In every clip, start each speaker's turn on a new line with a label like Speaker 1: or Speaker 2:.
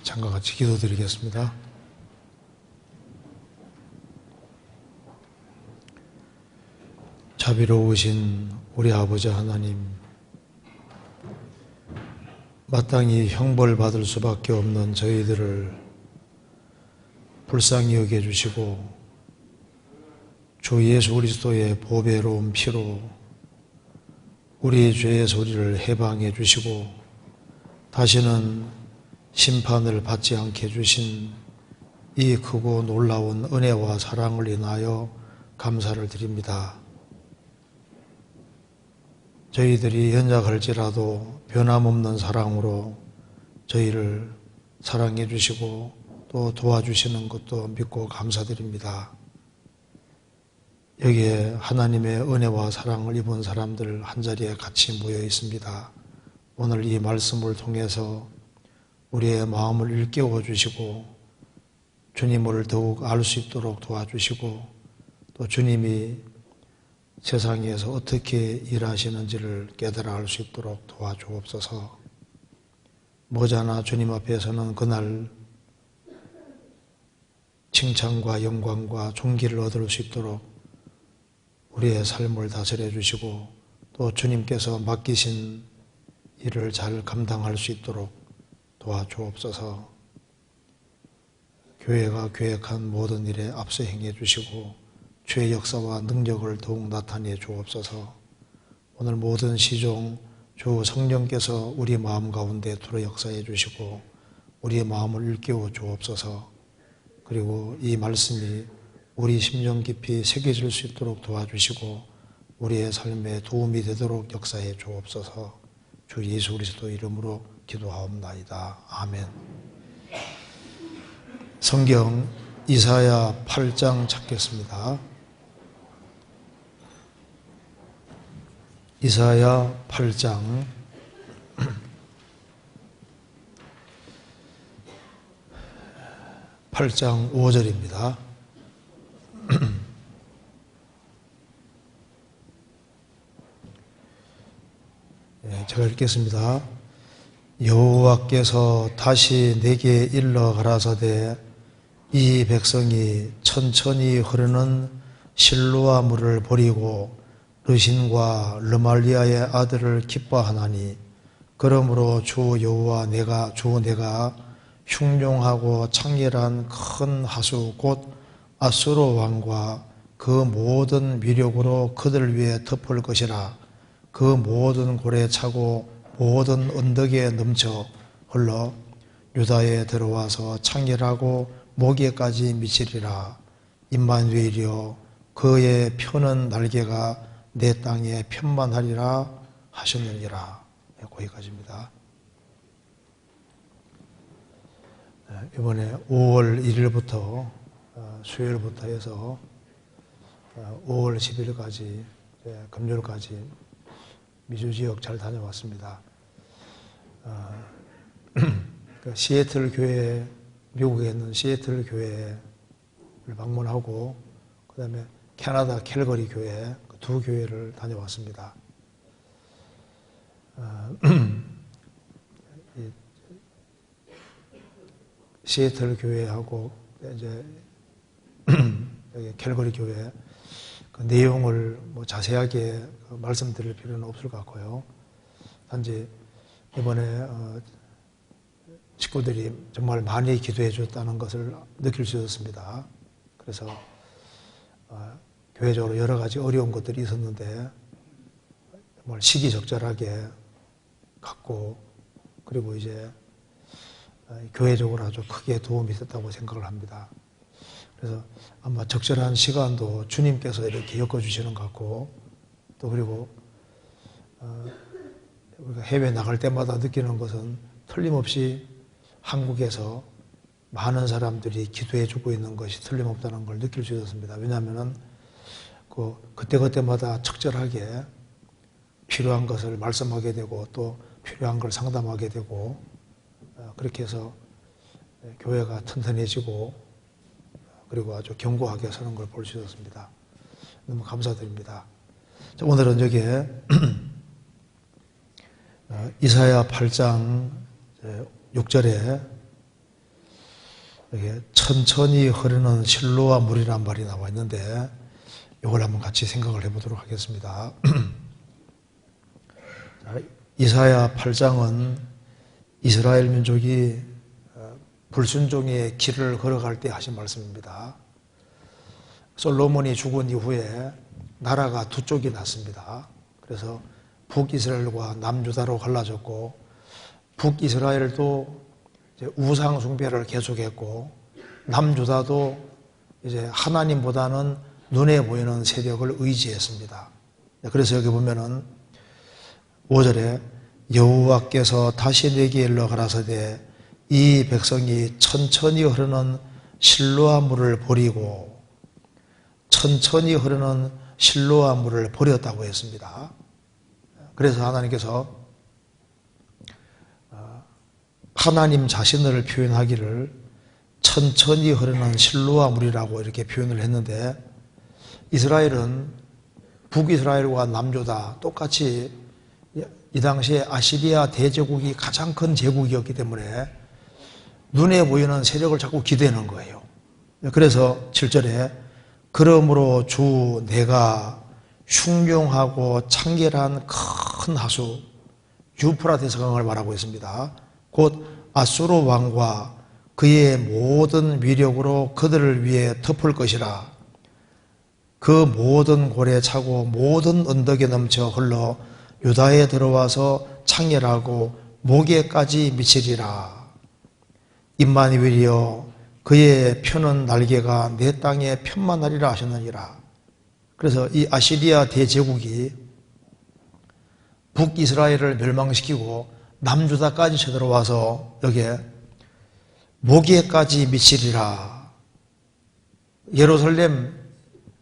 Speaker 1: 잠깐 같이 기도드리겠습니다. 자비로우신 우리 아버지 하나님, 마땅히 형벌받을 수밖에 없는 저희들을 불쌍히 여겨주시고 주 예수 그리스도의 보배로운 피로 우리의 죄의 소리를 해방해 주시고 다시는 심판을 받지 않게 해주신 이 크고 놀라운 은혜와 사랑을 인하여 감사를 드립니다. 저희들이 연약할지라도 변함없는 사랑으로 저희를 사랑해 주시고 또 도와주시는 것도 믿고 감사드립니다. 여기에 하나님의 은혜와 사랑을 입은 사람들 한자리에 같이 모여 있습니다. 오늘 이 말씀을 통해서 우리의 마음을 일깨워 주시고 주님을 더욱 알 수 있도록 도와주시고 또 주님이 세상에서 어떻게 일하시는지를 깨달아 알 수 있도록 도와주옵소서. 머지않아 주님 앞에서는 그날 칭찬과 영광과 존귀를 얻을 수 있도록 우리의 삶을 다스려 주시고 또 주님께서 맡기신 일을 잘 감당할 수 있도록 도와주옵소서. 교회가 계획한 모든 일에 앞서 행해 주시고 주의 역사와 능력을 더욱 나타내 주옵소서. 오늘 모든 시종 주 성령께서 우리 마음 가운데 들어 역사해 주시고 우리의 마음을 일깨워 주옵소서. 그리고 이 말씀이 우리 심령 깊이 새겨질 수 있도록 도와주시고 우리의 삶에 도움이 되도록 역사해 주옵소서. 주 예수 그리스도 이름으로 기도하옵나이다. 아멘. 성경 이사야 8장 찾겠습니다. 이사야 8장 8장 5절입니다. 제가 읽겠습니다. 여호와께서 다시 내게 일러 가라사대 이 백성이 천천히 흐르는 실로아 물을 버리고 르신과 르말리아의 아들을 기뻐하나니 그러므로 주 여호와 내가 흉룡하고 창렬한 큰 하수 곧 아수르 왕과 그 모든 위력으로 그들 위에 덮을 것이라. 그 모든 골에 차고 모든 언덕에 넘쳐 흘러 유다에 들어와서 창렬하고 목에까지 미치리라. 임마누엘이여 그의 펴는 날개가 내 땅에 편만하리라 하셨느니라. 거기까지입니다. 이번에 5월 1일부터 수요일부터 해서 5월 10일까지 금요일까지 미주 지역 잘 다녀왔습니다. 시애틀 교회, 미국에 있는 시애틀 교회를 방문하고 그 다음에 캐나다 캘거리 교회 두 교회를 다녀왔습니다. 시애틀 교회하고 이제 여기 캘거리 교회 그 내용을 뭐 자세하게 말씀드릴 필요는 없을 것 같고요. 단지 이번에 식구들이 정말 많이 기도해 줬다는 것을 느낄 수 있었습니다. 그래서 교회적으로 여러 가지 어려운 것들이 있었는데 정말 시기적절하게 갔고 그리고 이제 교회적으로 아주 크게 도움이 됐다고 생각을 합니다. 그래서 아마 적절한 시간도 주님께서 이렇게 엮어주시는 것 같고 또 그리고 우리가 해외 나갈 때마다 느끼는 것은 틀림없이 한국에서 많은 사람들이 기도해주고 있는 것이 틀림없다는 걸 느낄 수 있었습니다. 왜냐하면 그때그때마다 적절하게 필요한 것을 말씀하게 되고 또 필요한 걸 상담하게 되고 그렇게 해서 교회가 튼튼해지고 그리고 아주 견고하게 서는 걸 볼 수 있었습니다. 너무 감사드립니다. 자, 오늘은 여기에 이사야 8장 6절에 여기 천천히 흐르는 실로와 물이란 말이 나와 있는데 이걸 한번 같이 생각을 해보도록 하겠습니다. 이사야 8장은 이스라엘 민족이 불순종의 길을 걸어갈 때 하신 말씀입니다. 솔로몬이 죽은 이후에 나라가 두 쪽이 났습니다. 그래서 북이스라엘과 남유다로 갈라졌고, 북이스라엘도 이제 우상 숭배를 계속했고, 남유다도 이제 하나님보다는 눈에 보이는 세력을 의지했습니다. 그래서 여기 보면은 5절에 여호와께서 다시 내게 일러 가라사대 이 백성이 천천히 흐르는 실로아 물을 버리고, 천천히 흐르는 실로아 물을 버렸다고 했습니다. 그래서 하나님께서 하나님 자신을 표현하기를 천천히 흐르는 실로아 물이라고 이렇게 표현을 했는데, 이스라엘은 북이스라엘과 남유다 똑같이 이 당시에 아시리아 대제국이 가장 큰 제국이었기 때문에 눈에 보이는 세력을 자꾸 기대는 거예요. 그래서 7절에 그러므로 주 내가 흉룡하고 창결한 큰 하수 유프라테스 강을 말하고 있습니다. 곧 아수르 왕과 그의 모든 위력으로 그들을 위해 덮을 것이라. 그 모든 골에 차고 모든 언덕에 넘쳐 흘러 유다에 들어와서 창렬하고 목에까지 미치리라. 임마누엘이여 그의 펴는 날개가 내 땅에 편만하리라 하셨느니라. 그래서 이 아시리아 대제국이 북이스라엘을 멸망시키고 남유다까지 쳐들어와서 여기에 목에까지 미치리라. 예루살렘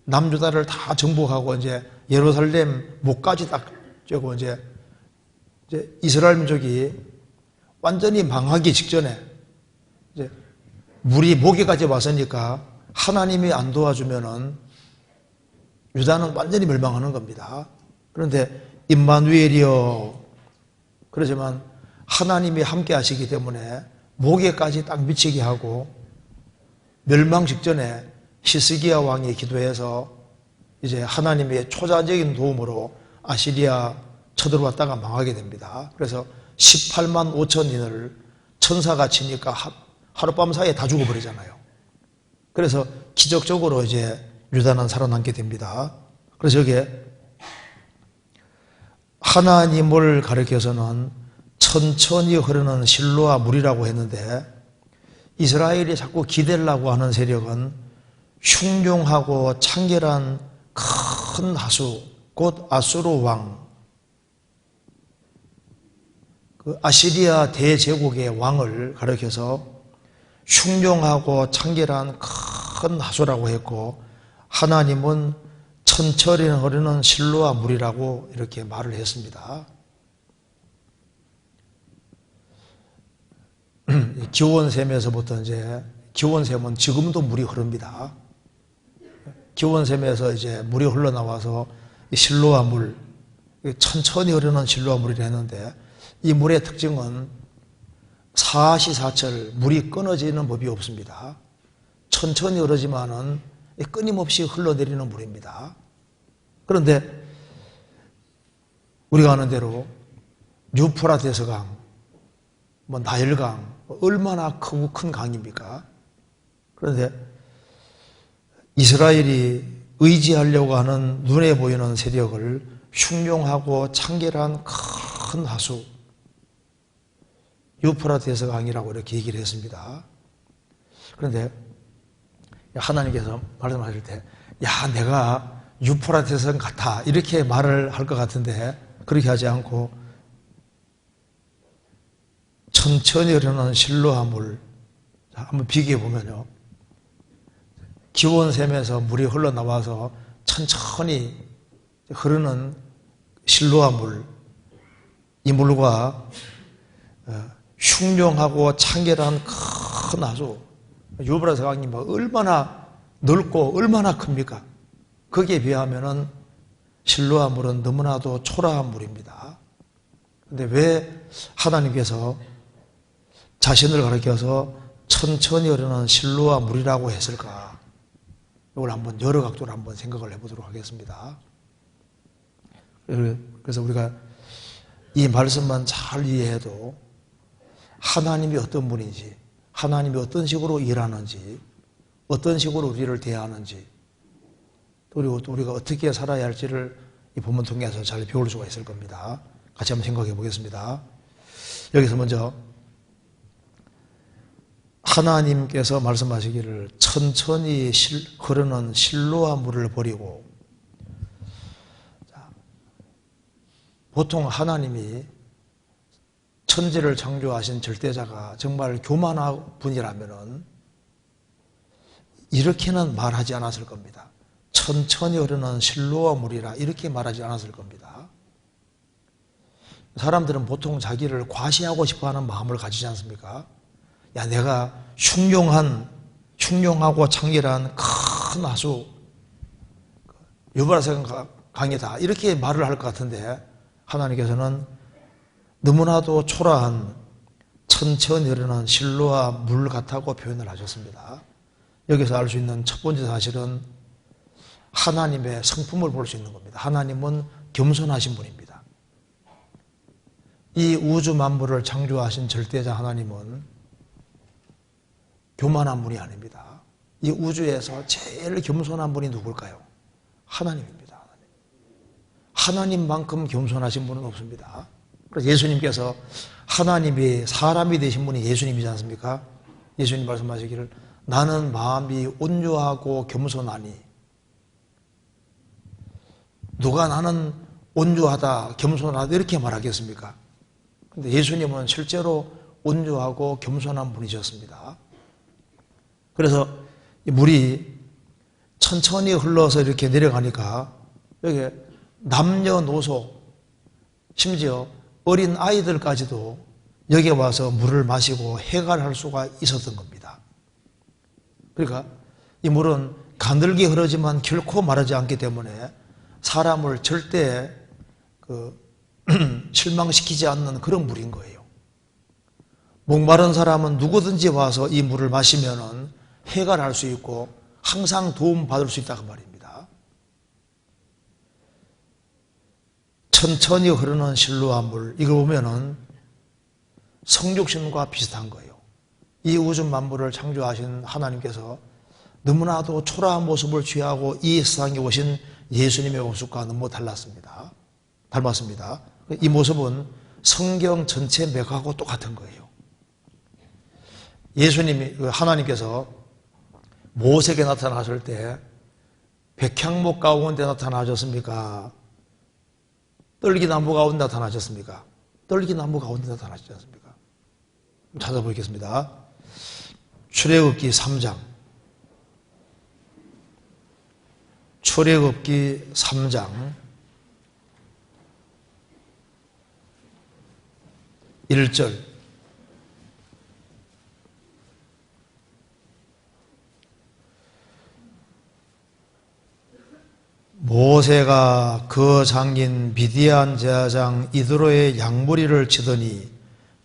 Speaker 1: 남유다를 다 정복하고 이제 예루살렘 목까지 딱 쬐고 이제 이스라엘 민족이 완전히 망하기 직전에 이제 물이 목에까지 왔으니까 하나님이 안 도와주면은 유다는 완전히 멸망하는 겁니다. 그런데 임마누엘이여, 그렇지만 하나님이 함께 하시기 때문에 목에까지 딱 미치게 하고, 멸망 직전에 히스기야 왕이 기도해서 이제 하나님의 초자적인 도움으로 아시리아 쳐들어왔다가 망하게 됩니다. 그래서 18만 5천인을 천사가 치니까 하룻밤 사이에 다 죽어버리잖아요. 그래서 기적적으로 이제 유다는 살아남게 됩니다. 그래서 여기에 하나님을 가리켜서는 천천히 흐르는 실로아 물이라고 했는데, 이스라엘이 자꾸 기대려고 하는 세력은 흉룡하고 창결한 큰 하수, 곧 아수르 왕, 그 아시리아 대제국의 왕을 가리켜서 흉룡하고 창결한 큰 하수라고 했고, 하나님은 천천히 흐르는 실로아 물이라고 이렇게 말을 했습니다. 기원샘에서부터 이제, 기원샘은 지금도 물이 흐릅니다. 기원샘에서 이제 물이 흘러나와서 실로아 물, 천천히 흐르는 실로아 물이라 했는데, 이 물의 특징은 사시사철 물이 끊어지는 법이 없습니다. 천천히 흐르지만은 끊임없이 흘러내리는 물입니다. 그런데 우리가 아는 대로 유프라테스 강, 나일강, 얼마나 크고 큰 강입니까? 그런데 이스라엘이 의지하려고 하는 눈에 보이는 세력을 흉룡하고 창결한 큰 하수, 유프라테스 강이라고 이렇게 얘기를 했습니다. 그런데 하나님께서 말씀하실 때, 야, 내가 유프라테스 같아, 이렇게 말을 할 것 같은데 그렇게 하지 않고 천천히 흐르는 실로아 물, 한번 비교해 보면요, 기원샘에서 물이 흘러나와서 천천히 흐르는 실로아 물, 이 물과 흉룡하고 창결한 큰 하수, 유브라스 강이 얼마나 넓고 얼마나 큽니까? 거기에 비하면은 실로아 물은 너무나도 초라한 물입니다. 그런데 왜 하나님께서 자신을 가리켜서 천천히 흐르는 실로와 물이라고 했을까? 이걸 한번 여러 각도로 한번 생각을 해보도록 하겠습니다. 그래서 우리가 이 말씀만 잘 이해해도 하나님이 어떤 분인지, 하나님이 어떤 식으로 일하는지, 어떤 식으로 우리를 대하는지, 그리고 또 우리가 어떻게 살아야 할지를 이 본문 통해서 잘 배울 수가 있을 겁니다. 같이 한번 생각해 보겠습니다. 여기서 먼저 하나님께서 말씀하시기를 천천히 흐르는 실로와 물을 버리고, 보통 하나님이 천지를 창조하신 절대자가 정말 교만한 분이라면 이렇게는 말하지 않았을 겁니다. 천천히 흐르는 실로와 물이라 이렇게 말하지 않았을 겁니다. 사람들은 보통 자기를 과시하고 싶어하는 마음을 가지지 않습니까? 야, 내가 흉룡하고 창렬한 큰 하수 유브라스 강이다 이렇게 말을 할 것 같은데, 하나님께서는 너무나도 초라한 천천히 흐르는 실로와 물 같다고 표현을 하셨습니다. 여기서 알 수 있는 첫 번째 사실은 하나님의 성품을 볼 수 있는 겁니다. 하나님은 겸손하신 분입니다. 이 우주 만물을 창조하신 절대자 하나님은 교만한 분이 아닙니다. 이 우주에서 제일 겸손한 분이 누굴까요? 하나님입니다. 하나님만큼 겸손하신 분은 없습니다. 그래서 예수님께서 하나님이 사람이 되신 분이 예수님이지 않습니까? 예수님 말씀하시기를 나는 마음이 온유하고 겸손하니, 누가 나는 온유하다 겸손하다 이렇게 말하겠습니까? 그런데 예수님은 실제로 온유하고 겸손한 분이셨습니다. 그래서 물이 천천히 흘러서 이렇게 내려가니까 여기 남녀노소, 심지어 어린 아이들까지도 여기에 와서 물을 마시고 해갈할 수가 있었던 겁니다. 그러니까 이 물은 가늘게 흐르지만 결코 마르지 않기 때문에 사람을 절대 실망시키지 않는 그런 물인 거예요. 목마른 사람은 누구든지 와서 이 물을 마시면은 해갈할 수 있고 항상 도움받을 수 있다고 말입니다. 천천히 흐르는 실로와 물, 이걸 보면은 성육신과 비슷한 거예요. 이 우주 만물을 창조하신 하나님께서 너무나도 초라한 모습을 취하고 이 세상에 오신 예수님의 모습과 너무 닮았습니다. 이 모습은 성경 전체 맥하고 똑같은 거예요. 하나님께서 모세에게 나타나실 때 백향목 가운데 나타나셨습니까? 떨기나무 가운데 나타나셨습니까? 떨기나무 가운데 나타나셨지 않습니까? 찾아보겠습니다. 출애굽기 3장. 출애굽기 3장 1절. 모세가 그 장인 미디안 제사장 이드로의 양무리를 치더니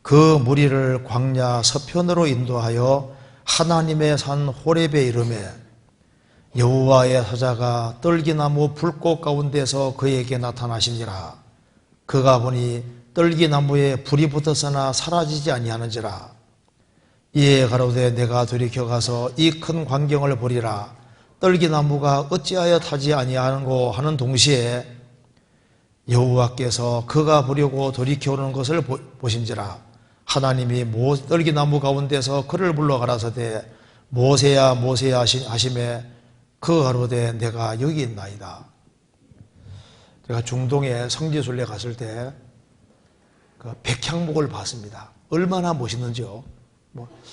Speaker 1: 그 무리를 광야 서편으로 인도하여 하나님의 산 호렙에 이르매 여호와의 사자가 떨기나무 불꽃 가운데서 그에게 나타나시니라. 그가 보니 떨기나무에 불이 붙었으나 사라지지 아니하는지라. 이에 가로되 내가 돌이켜 가서 이 큰 광경을 보리라. 떨기나무가 어찌하여 타지 아니하는고 하는 동시에 여호와께서 그가 보려고 돌이켜 오는 것을 보신지라. 하나님이 떨기나무 가운데서 그를 불러 가라사대 모세야 모세야 하시매 그 가로되 내가 여기 있나이다. 제가 중동에 성지순례 갔을 때 그 백향목을 봤습니다. 얼마나 멋있는지요.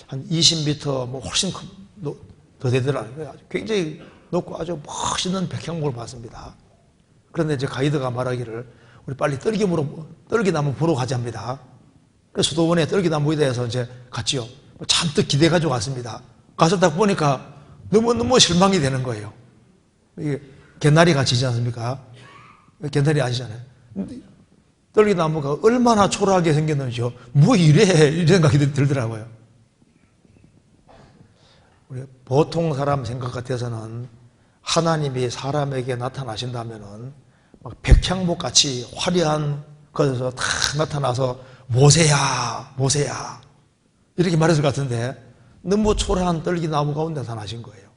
Speaker 1: 한 20m 훨씬 더 되더라고요. 굉장히 높고 아주 멋있는 백향목을 봤습니다. 그런데 이제 가이드가 말하기를 우리 빨리 떨기나무 보러 가자입니다. 그래서 수도원에 떨기나무에 대해서 이제 갔지요. 잔뜩 기대가지고 갔습니다. 가서 딱 보니까 너무너무 실망이 되는 거예요. 이게 개나리 같이지 않습니까? 개나리 아시잖아요. 떨기나무가 얼마나 초라하게 생겼는지요. 뭐 이래? 이런 생각이 들더라고요. 우리 보통 사람 생각 같아서는 하나님이 사람에게 나타나신다면은 막 백향목 같이 화려한 것에서 다 나타나서 모세야, 모세야 이렇게 말했을 것 같은데 너무 초라한 떨기나무 가운데 나타나신 거예요.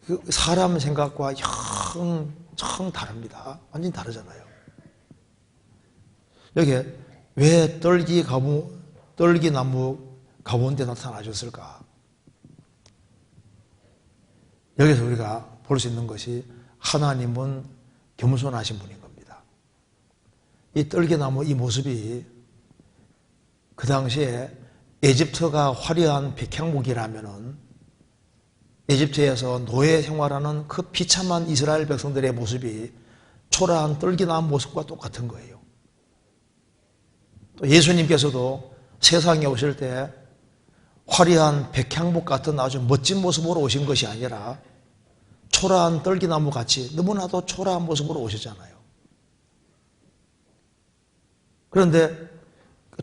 Speaker 1: 그 사람 생각과 영 다릅니다. 완전히 다르잖아요. 여기 왜 떨기나무 가운데 나타나셨을까? 여기서 우리가 볼 수 있는 것이 하나님은 겸손하신 분인 겁니다. 이 떨기나무 이 모습이 그 당시에 에집트가 화려한 백향목이라면은 에집트에서 노예 생활하는 그 비참한 이스라엘 백성들의 모습이 초라한 떨기나무 모습과 똑같은 거예요. 또 예수님께서도 세상에 오실 때 화려한 백향목 같은 아주 멋진 모습으로 오신 것이 아니라 초라한 떨기나무 같이 너무나도 초라한 모습으로 오셨잖아요. 그런데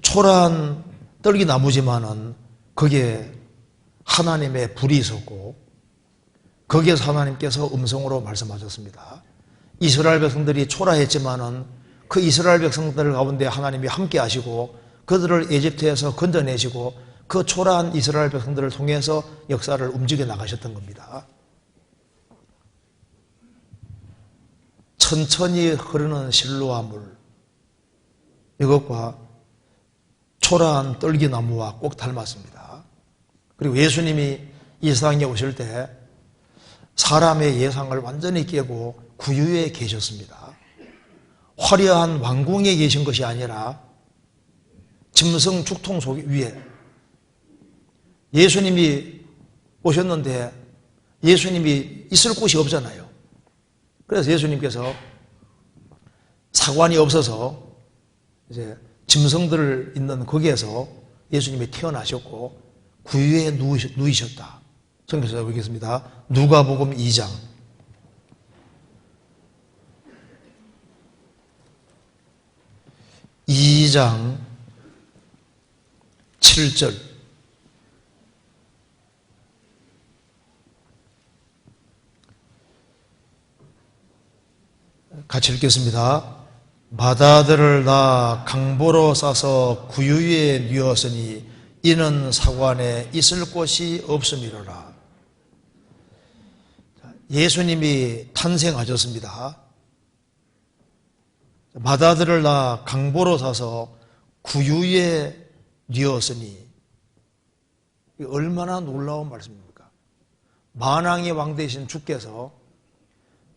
Speaker 1: 초라한 떨기나무지만은 거기에 하나님의 불이 있었고 거기에서 하나님께서 음성으로 말씀하셨습니다. 이스라엘 백성들이 초라했지만은 그 이스라엘 백성들 가운데 하나님이 함께 하시고 그들을 에집트에서 건져내시고 그 초라한 이스라엘 백성들을 통해서 역사를 움직여 나가셨던 겁니다. 천천히 흐르는 실로와 물, 이것과 초라한 떨기나무와 꼭 닮았습니다. 그리고 예수님이 이 세상에 오실 때 사람의 예상을 완전히 깨고 구유에 계셨습니다. 화려한 왕궁에 계신 것이 아니라 짐승 죽통 속 위에 예수님이 오셨는데 예수님이 있을 곳이 없잖아요. 그래서 예수님께서 사관이 없어서 이제 짐승들 있는 거기에서 예수님이 태어나셨고 구유에 누이셨다. 성경에서 보겠습니다. 누가복음 2장 7절 같이 읽겠습니다. 맏아들을 낳아 강보로 싸서 구유에 뉘었으니 이는 사관에 있을 곳이 없음이로라. 예수님이 탄생하셨습니다. 맏아들을 낳아 강보로 싸서 구유에 뉘었으니 얼마나 놀라운 말씀입니까? 만왕의 왕 되신 주께서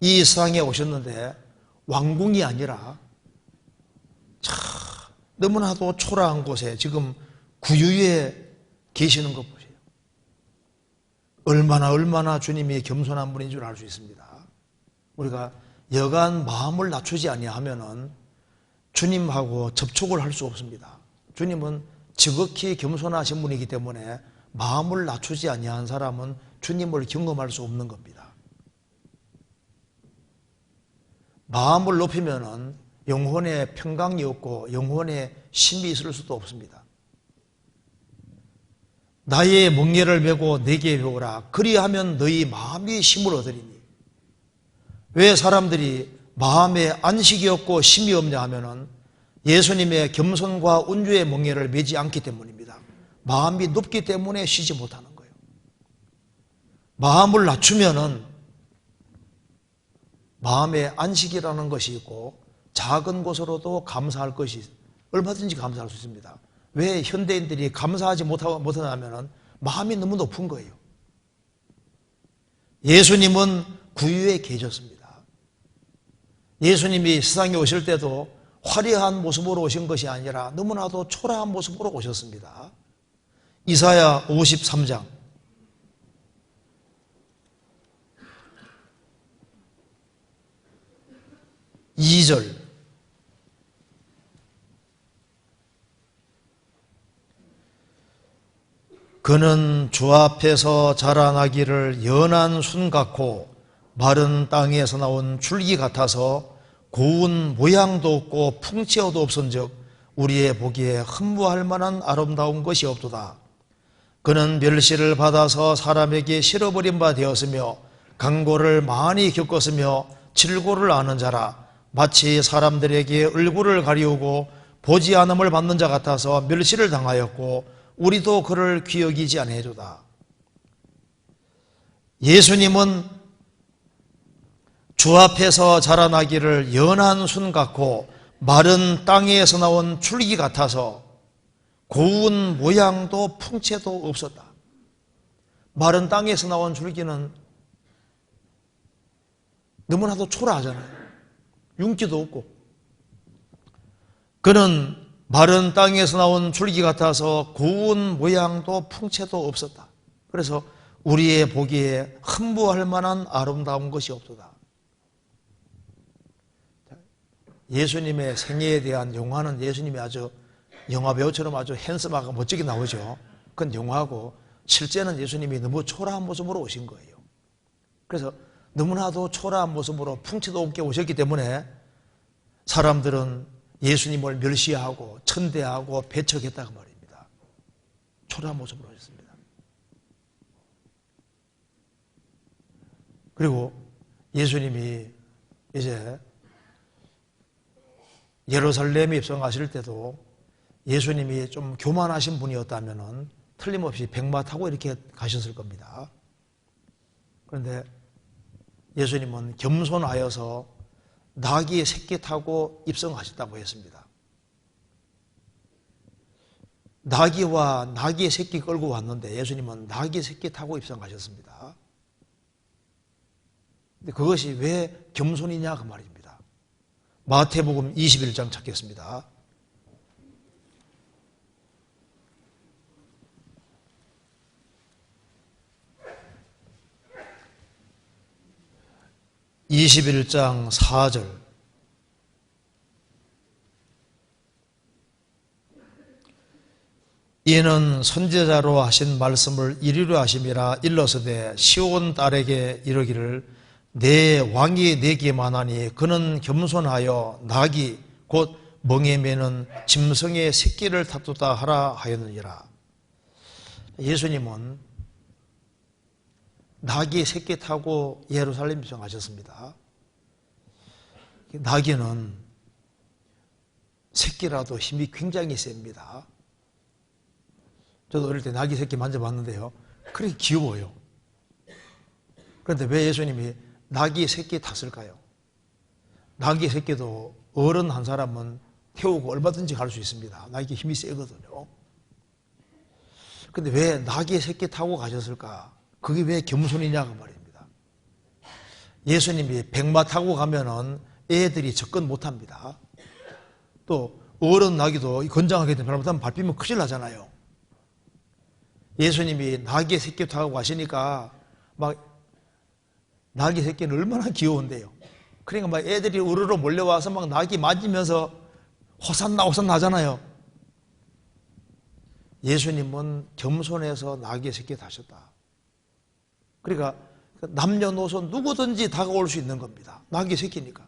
Speaker 1: 이 세상에 오셨는데 왕궁이 아니라 너무나도 초라한 곳에 지금 구유에 계시는 것 보세요. 얼마나 주님이 겸손한 분인 줄 알 수 있습니다. 우리가 여간 마음을 낮추지 아니하면은 주님하고 접촉을 할 수 없습니다. 주님은 지극히 겸손하신 분이기 때문에 마음을 낮추지 아니한 사람은 주님을 경험할 수 없는 겁니다. 마음을 높이면은 영혼에 평강이 없고 영혼에 쉼이 있을 수도 없습니다. 나의 멍에를 메고 내게 배우라. 그리하면 너희 마음이 쉼을 얻으리니. 왜 사람들이 마음에 안식이 없고 쉼이 없냐 하면은 예수님의 겸손과 온유의 멍에를 매지 않기 때문입니다. 마음이 높기 때문에 쉬지 못하는 거예요. 마음을 낮추면은 마음에 안식이라는 것이 있고 작은 것으로도 감사할 것이 얼마든지 감사할 수 있습니다. 왜 현대인들이 감사하지 못하냐면 마음이 너무 높은 거예요. 예수님은 구유에 계셨습니다. 예수님이 세상에 오실 때도 화려한 모습으로 오신 것이 아니라 너무나도 초라한 모습으로 오셨습니다. 이사야 53장 2절 그는 주 앞에서 자라나기를 연한 순 같고 마른 땅에서 나온 줄기 같아서 고운 모양도 없고 풍채도 없은즉 우리의 보기에 흠모할 만한 아름다운 것이 없도다. 그는 멸시를 받아서 사람에게 실어버린 바 되었으며 강고를 많이 겪었으며 질고를 아는 자라. 마치 사람들에게 얼굴을 가리우고 보지 않음을 받는 자 같아서 멸시를 당하였고 우리도 그를 귀여기지 아니하도다. 예수님은 주 앞에서 자라나기를 연한 순 같고 마른 땅에서 나온 줄기 같아서 고운 모양도 풍채도 없었다. 마른 땅에서 나온 줄기는 너무나도 초라하잖아요. 윤기도 없고. 그는 마른 땅에서 나온 줄기 같아서 고운 모양도 풍채도 없었다. 그래서 우리의 보기에 흠모할 만한 아름다운 것이 없도다. 예수님의 생애에 대한 영화는 예수님이 아주 영화 배우처럼 아주 핸섬하고 멋지게 나오죠. 그건 영화고 실제는 예수님이 너무 초라한 모습으로 오신 거예요. 그래서 너무나도 초라한 모습으로 풍채도 없게 오셨기 때문에 사람들은 예수님을 멸시하고 천대하고 배척했다고 말입니다. 초라한 모습으로 오셨습니다. 그리고 예수님이 이제 예루살렘에 입성하실 때도 예수님이 좀 교만하신 분이었다면 틀림없이 백마 타고 이렇게 가셨을 겁니다. 그런데 예수님은 겸손하여서 나귀의 새끼 타고 입성하셨다고 했습니다. 나귀와 나귀의 새끼 끌고 왔는데 예수님은 나귀의 새끼 타고 입성하셨습니다. 근데 그것이 왜 겸손이냐 그 말입니다. 마태복음 21장 찾겠습니다. (21장) 4절. 이는 선지자로 하신 말씀을 이루려 하심이라. 일러서되 시온 딸에게 이르기를 내 왕이 내게만 하니 그는 겸손하여 나귀 곧 멍에 매는 짐승의 새끼를 탔도다 하라 하였느니라. 예수님은 나귀의 새끼 타고 예루살렘 입성하셨습니다. 나귀는 새끼라도 힘이 굉장히 셉니다. 저도 어릴 때 나귀 새끼 만져봤는데요, 그렇게 귀여워요. 그런데 왜 예수님이 나귀 새끼 탔을까요? 나귀 새끼도 어른 한 사람은 태우고 얼마든지 갈 수 있습니다. 나귀 힘이 세거든요. 그런데 왜 나귀 새끼 타고 가셨을까? 그게 왜 겸손이냐고 말입니다. 예수님이 백마 타고 가면은 애들이 접근 못합니다. 또 어른 나귀도 건장하게 되면 잘못하면 밟히면 큰일 나잖아요. 예수님이 나귀 새끼 타고 가시니까 막 나귀 새끼는 얼마나 귀여운데요. 그러니까 막 애들이 우르르 몰려와서 막 나귀 맞으면서 호산나 호산나 하잖아요. 예수님은 겸손해서 나귀 새끼 타셨다. 그러니까 남녀노소 누구든지 다가올 수 있는 겁니다. 나귀 새끼니까.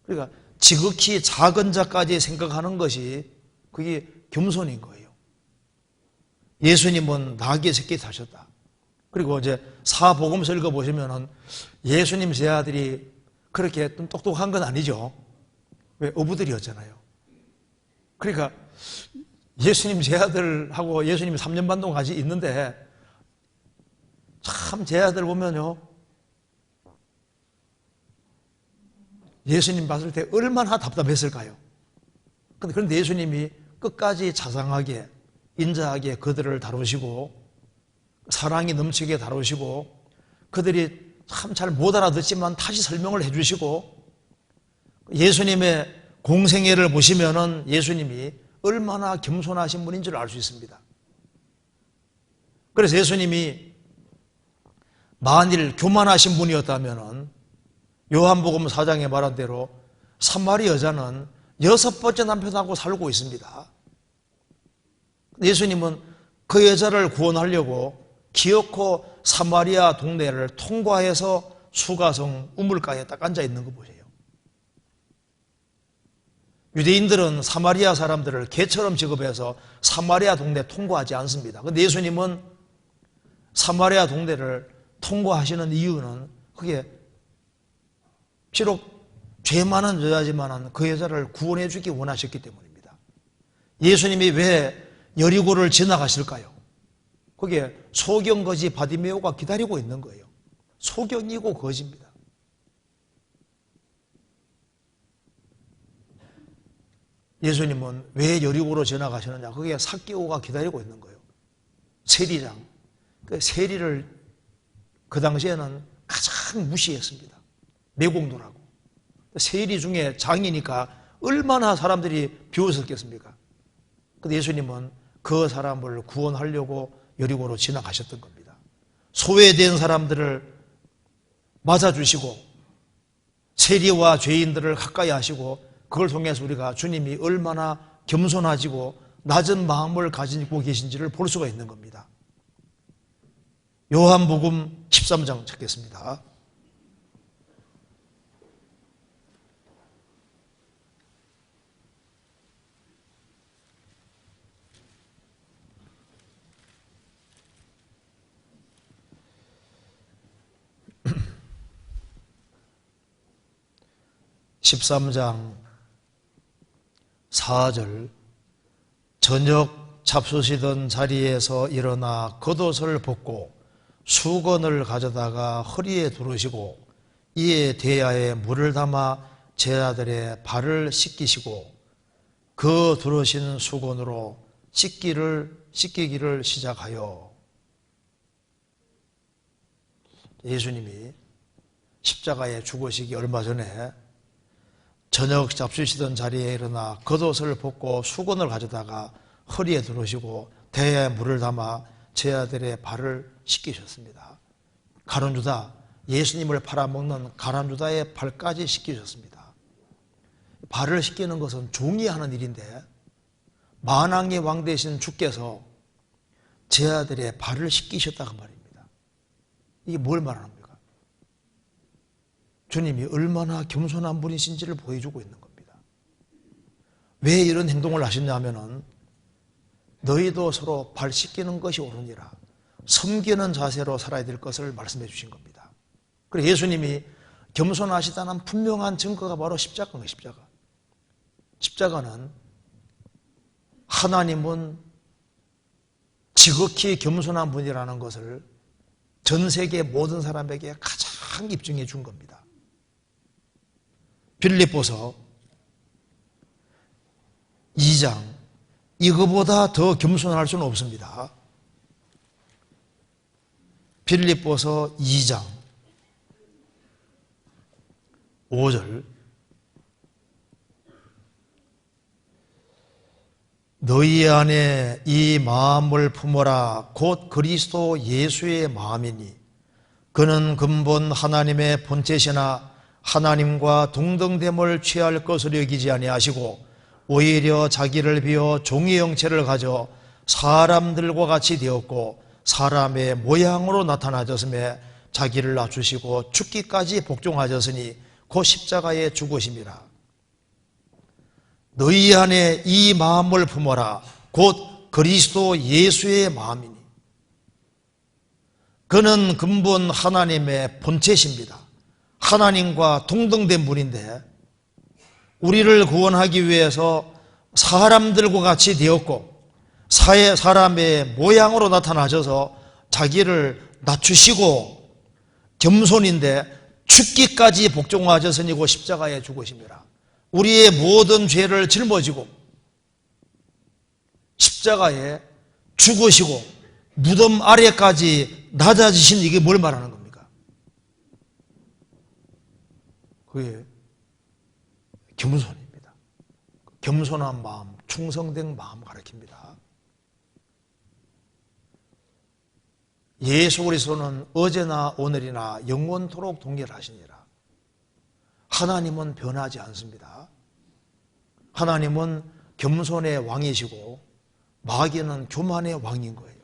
Speaker 1: 그러니까 지극히 작은 자까지 생각하는 것이 그게 겸손인 거예요. 예수님은 나귀 새끼 타셨다. 그리고 이제 사복음서 읽어보시면은 예수님 제자들이 그렇게 똑똑한 건 아니죠. 왜? 어부들이었잖아요. 그러니까 예수님 제자들하고 예수님이 3년 반 동안 같이 있는데 참 제자들 보면요, 예수님 봤을 때 얼마나 답답했을까요? 그런데 예수님이 끝까지 자상하게 인자하게 그들을 다루시고 사랑이 넘치게 다루시고 그들이 참 잘 못 알아듣지만 다시 설명을 해주시고 예수님의 공생애를 보시면은 예수님이 얼마나 겸손하신 분인 줄 알 수 있습니다. 그래서 예수님이 만일 교만하신 분이었다면은 요한복음 4장에 말한 대로 사마리 여자는 6번째 남편하고 살고 있습니다. 예수님은 그 여자를 구원하려고 기어코 사마리아 동네를 통과해서 수가성 우물가에 딱 앉아 있는 거 보세요. 유대인들은 사마리아 사람들을 개처럼 취급해서 사마리아 동네 통과하지 않습니다. 그런데 예수님은 사마리아 동네를 통과하시는 이유는 그게 비록 죄 많은 여자지만 그 여자를 구원해 주기 원하셨기 때문입니다. 예수님이 왜 여리고를 지나가실까요? 거기에 소경거지 바디메오가 기다리고 있는 거예요. 소경이고 거지입니다. 예수님은 왜 여리고로 지나가시느냐? 거기에 삭개오가 기다리고 있는 거예요. 세리장. 그 세리를 그 당시에는 가장 무시했습니다. 매공도라고. 세리 중에 장이니까 얼마나 사람들이 비웃었겠습니까? 근데 예수님은 그 사람을 구원하려고 여리고로 지나가셨던 겁니다. 소외된 사람들을 맞아주시고 세리와 죄인들을 가까이 하시고 그걸 통해서 우리가 주님이 얼마나 겸손하시고 낮은 마음을 가지고 계신지를 볼 수가 있는 겁니다. 요한복음 13장 찾겠습니다. (13장) 4절 저녁 잡수시던 자리에서 일어나 겉옷을 벗고 수건을 가져다가 허리에 두르시고 이에 대야에 물을 담아 제자들의 발을 씻기시고 그 두르신 수건으로 씻기기를 시작하여 예수님이 십자가에 죽으시기 얼마 전에 저녁 잡수시던 자리에 일어나 겉옷을 벗고 수건을 가져다가 허리에 두르시고 대야에 물을 담아 제자들의 발을 씻기셨습니다. 가룟유다, 예수님을 팔아먹는 가룟유다의 발까지 씻기셨습니다. 발을 씻기는 것은 종이 하는 일인데 만왕의 왕 되신 주께서 제자들의 발을 씻기셨다고 말입니다. 이게 뭘 말하는 겁니까? 주님이 얼마나 겸손한 분이신지를 보여주고 있는 겁니다. 왜 이런 행동을 하셨냐면은 너희도 서로 발 씻기는 것이 옳으니라 섬기는 자세로 살아야 될 것을 말씀해 주신 겁니다. 그래서 예수님이 겸손하시다는 분명한 증거가 바로 십자가인 거예요. 십자가는 하나님은 지극히 겸손한 분이라는 것을 전 세계 모든 사람에게 가장 입증해 준 겁니다. 빌립보서 2장 이거보다 더 겸손할 수는 없습니다. 빌립보서 2장 5절 너희 안에 이 마음을 품어라 곧 그리스도 예수의 마음이니 그는 근본 하나님의 본체시나 하나님과 동등됨을 취할 것으로 여기지 아니하시고 오히려 자기를 비워 종의 형체를 가져 사람들과 같이 되었고 사람의 모양으로 나타나셨음에 자기를 낮추시고 죽기까지 복종하셨으니 곧 십자가에 죽으심이라. 너희 안에 이 마음을 품어라 곧 그리스도 예수의 마음이니 그는 근본 하나님의 본체십니다. 하나님과 동등된 분인데 우리를 구원하기 위해서 사람들과 같이 되었고 사람의 모양으로 나타나셔서 자기를 낮추시고 겸손인데 죽기까지 복종하셨으니 고 십자가에 죽으심이라. 우리의 모든 죄를 짊어지고 십자가에 죽으시고 무덤 아래까지 낮아지신 이게 뭘 말하는 겁니까? 그게 겸손입니다. 겸손한 마음, 충성된 마음 가르칩니다. 예수 그리스도는 어제나 오늘이나 영원토록 동일하시니라. 하나님은 변하지 않습니다. 하나님은 겸손의 왕이시고 마귀는 교만의 왕인 거예요.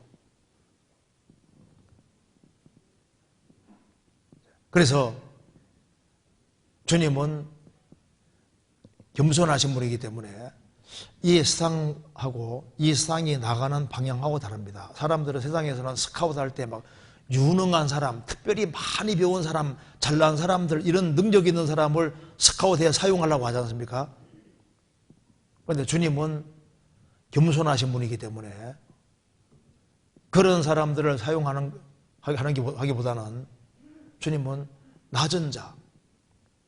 Speaker 1: 그래서 주님은 겸손하신 분이기 때문에 이 세상하고 이 세상이 나가는 방향하고 다릅니다. 사람들은 세상에서는 스카우트 할 때 막 유능한 사람, 특별히 많이 배운 사람, 잘난 사람들, 이런 능력 있는 사람을 스카우트에 사용하려고 하지 않습니까? 그런데 주님은 겸손하신 분이기 때문에 그런 사람들을 하기보다는 주님은 낮은 자,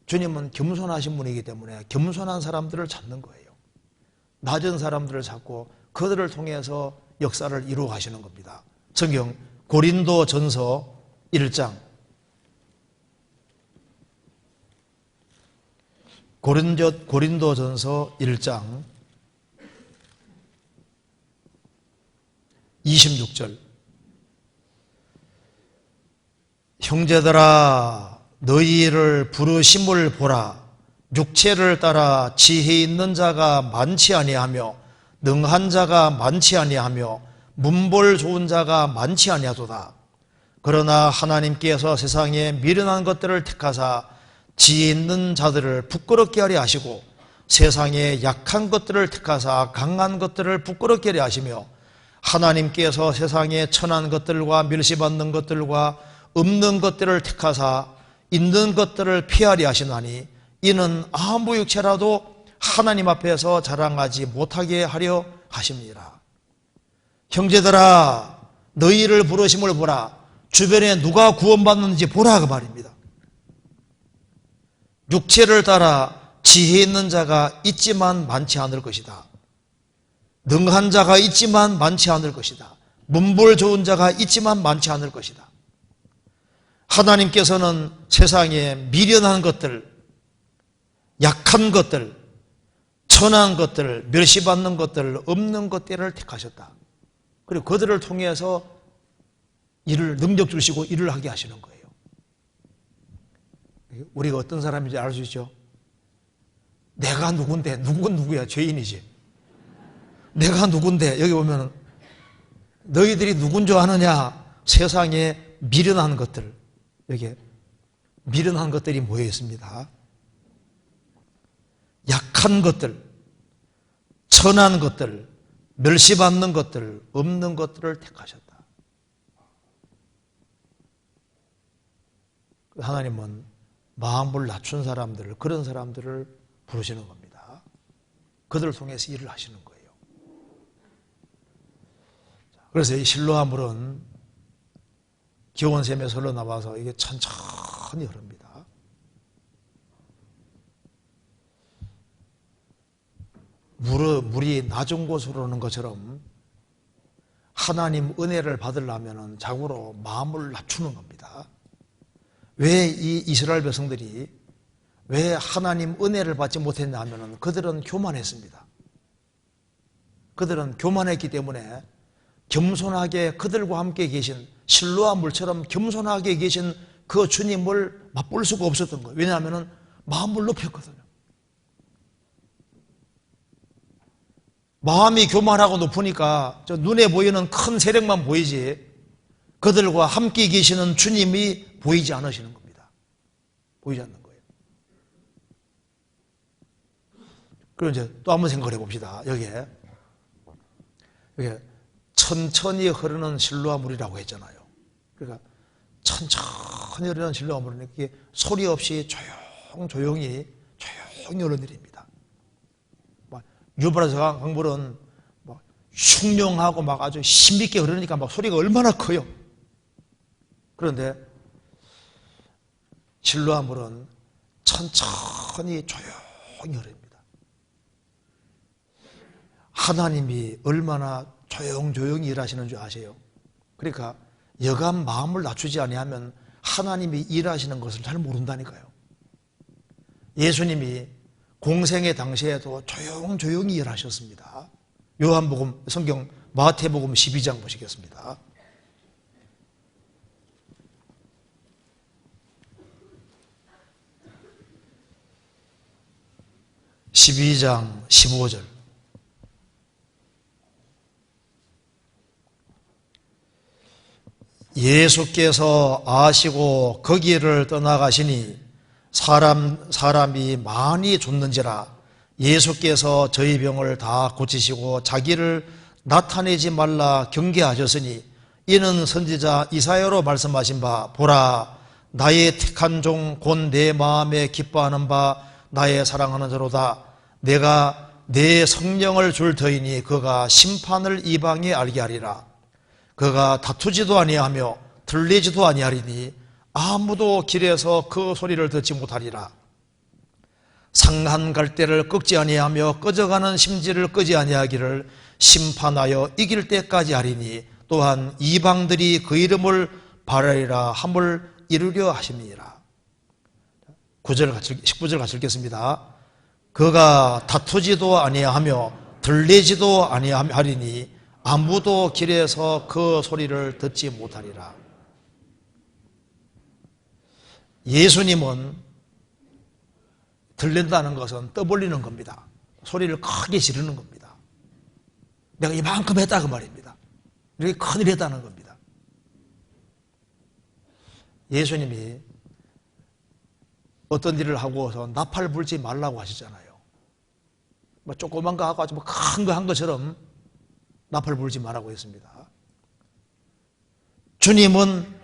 Speaker 1: 주님은 겸손하신 분이기 때문에 겸손한 사람들을 찾는 거예요. 낮은 사람들을 찾고 그들을 통해서 역사를 이루어 가시는 겁니다. 성경 고린도전서 1장, 고린도전서 1장 26절. 형제들아 너희를 부르심을 보라. 육체를 따라 지혜 있는 자가 많지 아니하며 능한 자가 많지 아니하며 문벌 좋은 자가 많지 아니하도다. 그러나 하나님께서 세상에 미련한 것들을 택하사 지혜 있는 자들을 부끄럽게 하려 하시고 세상에 약한 것들을 택하사 강한 것들을 부끄럽게 하려 하시며 하나님께서 세상에 천한 것들과 멸시받는 것들과 없는 것들을 택하사 있는 것들을 피하려 하시나니 이는 아무 육체라도 하나님 앞에서 자랑하지 못하게 하려 하십니다. 형제들아 너희를 부르심을 보라. 주변에 누가 구원받는지 보라 그 말입니다. 육체를 따라 지혜 있는 자가 있지만 많지 않을 것이다. 능한 자가 있지만 많지 않을 것이다. 문벌 좋은 자가 있지만 많지 않을 것이다. 하나님께서는 세상에 미련한 것들, 약한 것들, 천한 것들, 멸시받는 것들, 없는 것들을 택하셨다. 그리고 그들을 통해서 일을 능력 주시고 일을 하게 하시는 거예요. 우리가 어떤 사람인지 알 수 있죠? 내가 누군데, 누군 누구야? 죄인이지. 내가 누군데, 여기 보면 너희들이 누군 줄 아느냐? 세상에 미련한 것들, 여기 미련한 것들이 모여 있습니다. 약한 것들, 천한 것들, 멸시받는 것들, 없는 것들을 택하셨다. 하나님은 마음을 낮춘 사람들을, 그런 사람들을 부르시는 겁니다. 그들을 통해서 일을 하시는 거예요. 그래서 이 실로아물은 기원샘에서 흘러나와서 이게 천천히 흐릅니다. 물이 낮은 곳으로 오는 것처럼 하나님 은혜를 받으려면 자고로 마음을 낮추는 겁니다. 왜 이 이스라엘 백성들이 왜 하나님 은혜를 받지 못했냐 하면 그들은 교만했습니다. 그들은 교만했기 때문에 겸손하게 그들과 함께 계신 실로아 물처럼 겸손하게 계신 그 주님을 맛볼 수가 없었던 거예요. 왜냐하면 마음을 높였거든요. 마음이 교만하고 높으니까 저 눈에 보이는 큰 세력만 보이지 그들과 함께 계시는 주님이 보이지 않으시는 겁니다. 보이지 않는 거예요. 그리고 이제 또 한번 생각을 해봅시다. 여기에 천천히 흐르는 실로아 물이라고 했잖아요. 그러니까 천천히 흐르는 실로아 물은 이게 소리 없이 조용히 흐르는 일입니다. 유브라스 강물은 막 흉룡하고 막 아주 힘있게 흐르니까 막 소리가 얼마나 커요. 그런데 실로아 물은 천천히 조용히 흐릅니다. 하나님이 얼마나 조용히 일하시는 줄 아세요? 그러니까 여간 마음을 낮추지 아니하면 하나님이 일하시는 것을 잘 모른다니까요. 예수님이 공생의 당시에도 조용히 일하셨습니다. 요한복음, 성경 마태복음 12장 보시겠습니다. 12장 15절. 예수께서 아시고 거기를 떠나가시니 사람이 많이 줬는지라 예수께서 저희 병을 다 고치시고 자기를 나타내지 말라 경계하셨으니 이는 선지자 이사야로 말씀하신 바 보라 나의 택한 종 곧 내 마음에 기뻐하는 바 나의 사랑하는 자로다. 내가 내 성령을 줄 터이니 그가 심판을 이방에 알게 하리라. 그가 다투지도 아니하며 들리지도 아니하리니 아무도 길에서 그 소리를 듣지 못하리라. 상한 갈대를 꺾지 아니하며 꺼져가는 심지를 끄지 아니하기를 심판하여 이길 때까지 하리니 또한 이방들이 그 이름을 바라리라 함을 이루려 하심이니라. 19절 같이 읽겠습니다. 그가 다투지도 아니하며 들리지도 아니하리니 아무도 길에서 그 소리를 듣지 못하리라. 예수님은 들린다는 것은 떠벌리는 겁니다. 소리를 크게 지르는 겁니다. 내가 이만큼 했다 그 말입니다. 이렇게 큰일 했다는 겁니다. 예수님이 어떤 일을 하고서 나팔 불지 말라고 하시잖아요. 뭐 조그만 거 하고 아주 큰 거 한 것처럼 나팔 불지 말라고 했습니다. 주님은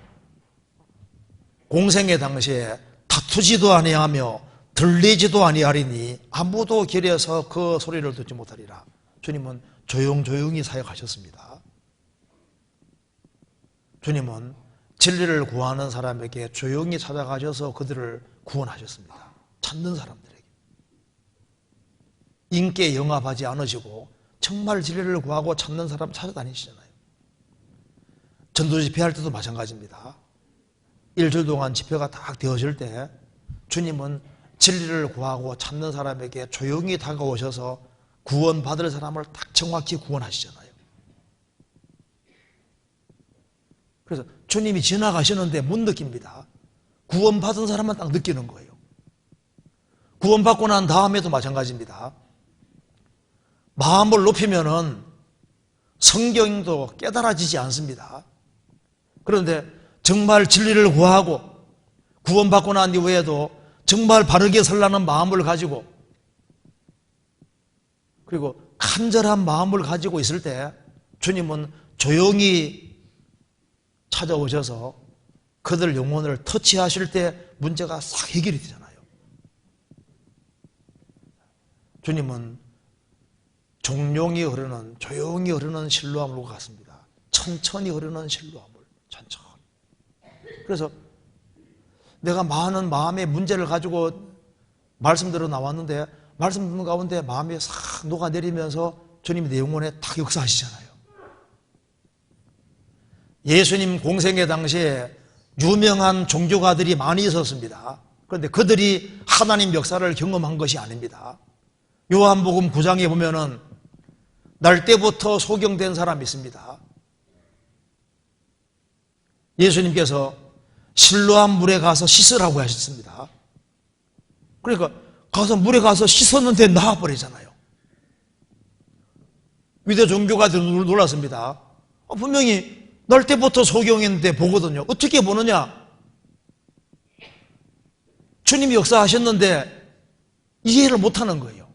Speaker 1: 공생의 당시에 다투지도 아니하며 들리지도 아니하리니 아무도 길에서 그 소리를 듣지 못하리라. 주님은 조용조용히 사역하셨습니다. 주님은 진리를 구하는 사람에게 조용히 찾아가셔서 그들을 구원하셨습니다. 찾는 사람들에게. 인기에 영합하지 않으시고 정말 진리를 구하고 찾는 사람 찾아다니시잖아요. 전도 집회할 때도 마찬가지입니다. 일주일 동안 집회가 딱 되어질 때 주님은 진리를 구하고 찾는 사람에게 조용히 다가오셔서 구원받을 사람을 딱 정확히 구원하시잖아요. 그래서 주님이 지나가시는데 못 느낍니다. 구원받은 사람만 딱 느끼는 거예요. 구원받고 난 다음에도 마찬가지입니다. 마음을 높이면은 성경도 깨달아지지 않습니다. 그런데 정말 진리를 구하고 구원받고 난 이후에도 정말 바르게 살라는 마음을 가지고 그리고 간절한 마음을 가지고 있을 때 주님은 조용히 찾아오셔서 그들 영혼을 터치하실 때 문제가 싹 해결이 되잖아요. 주님은 종용이 흐르는 조용히 흐르는 실로암물과 같습니다. 천천히 흐르는 실로암물. 천천히. 그래서 내가 많은 마음의 문제를 가지고 말씀대로 나왔는데 말씀 듣는 가운데 마음이 싹 녹아내리면서 주님이 내 영혼에 딱 역사하시잖아요. 예수님 공생의 당시에 유명한 종교가들이 많이 있었습니다. 그런데 그들이 하나님 역사를 경험한 것이 아닙니다. 요한복음 9장에 보면은 날 때부터 소경된 사람이 있습니다. 예수님께서 실로암 물에 가서 씻으라고 하셨습니다. 그러니까 가서 물에 가서 씻었는데 나와버리잖아요. 위대 종교가들이 놀랐습니다. 분명히 날 때부터 소경했는데 보거든요. 어떻게 보느냐? 주님이 역사하셨는데 이해를 못하는 거예요.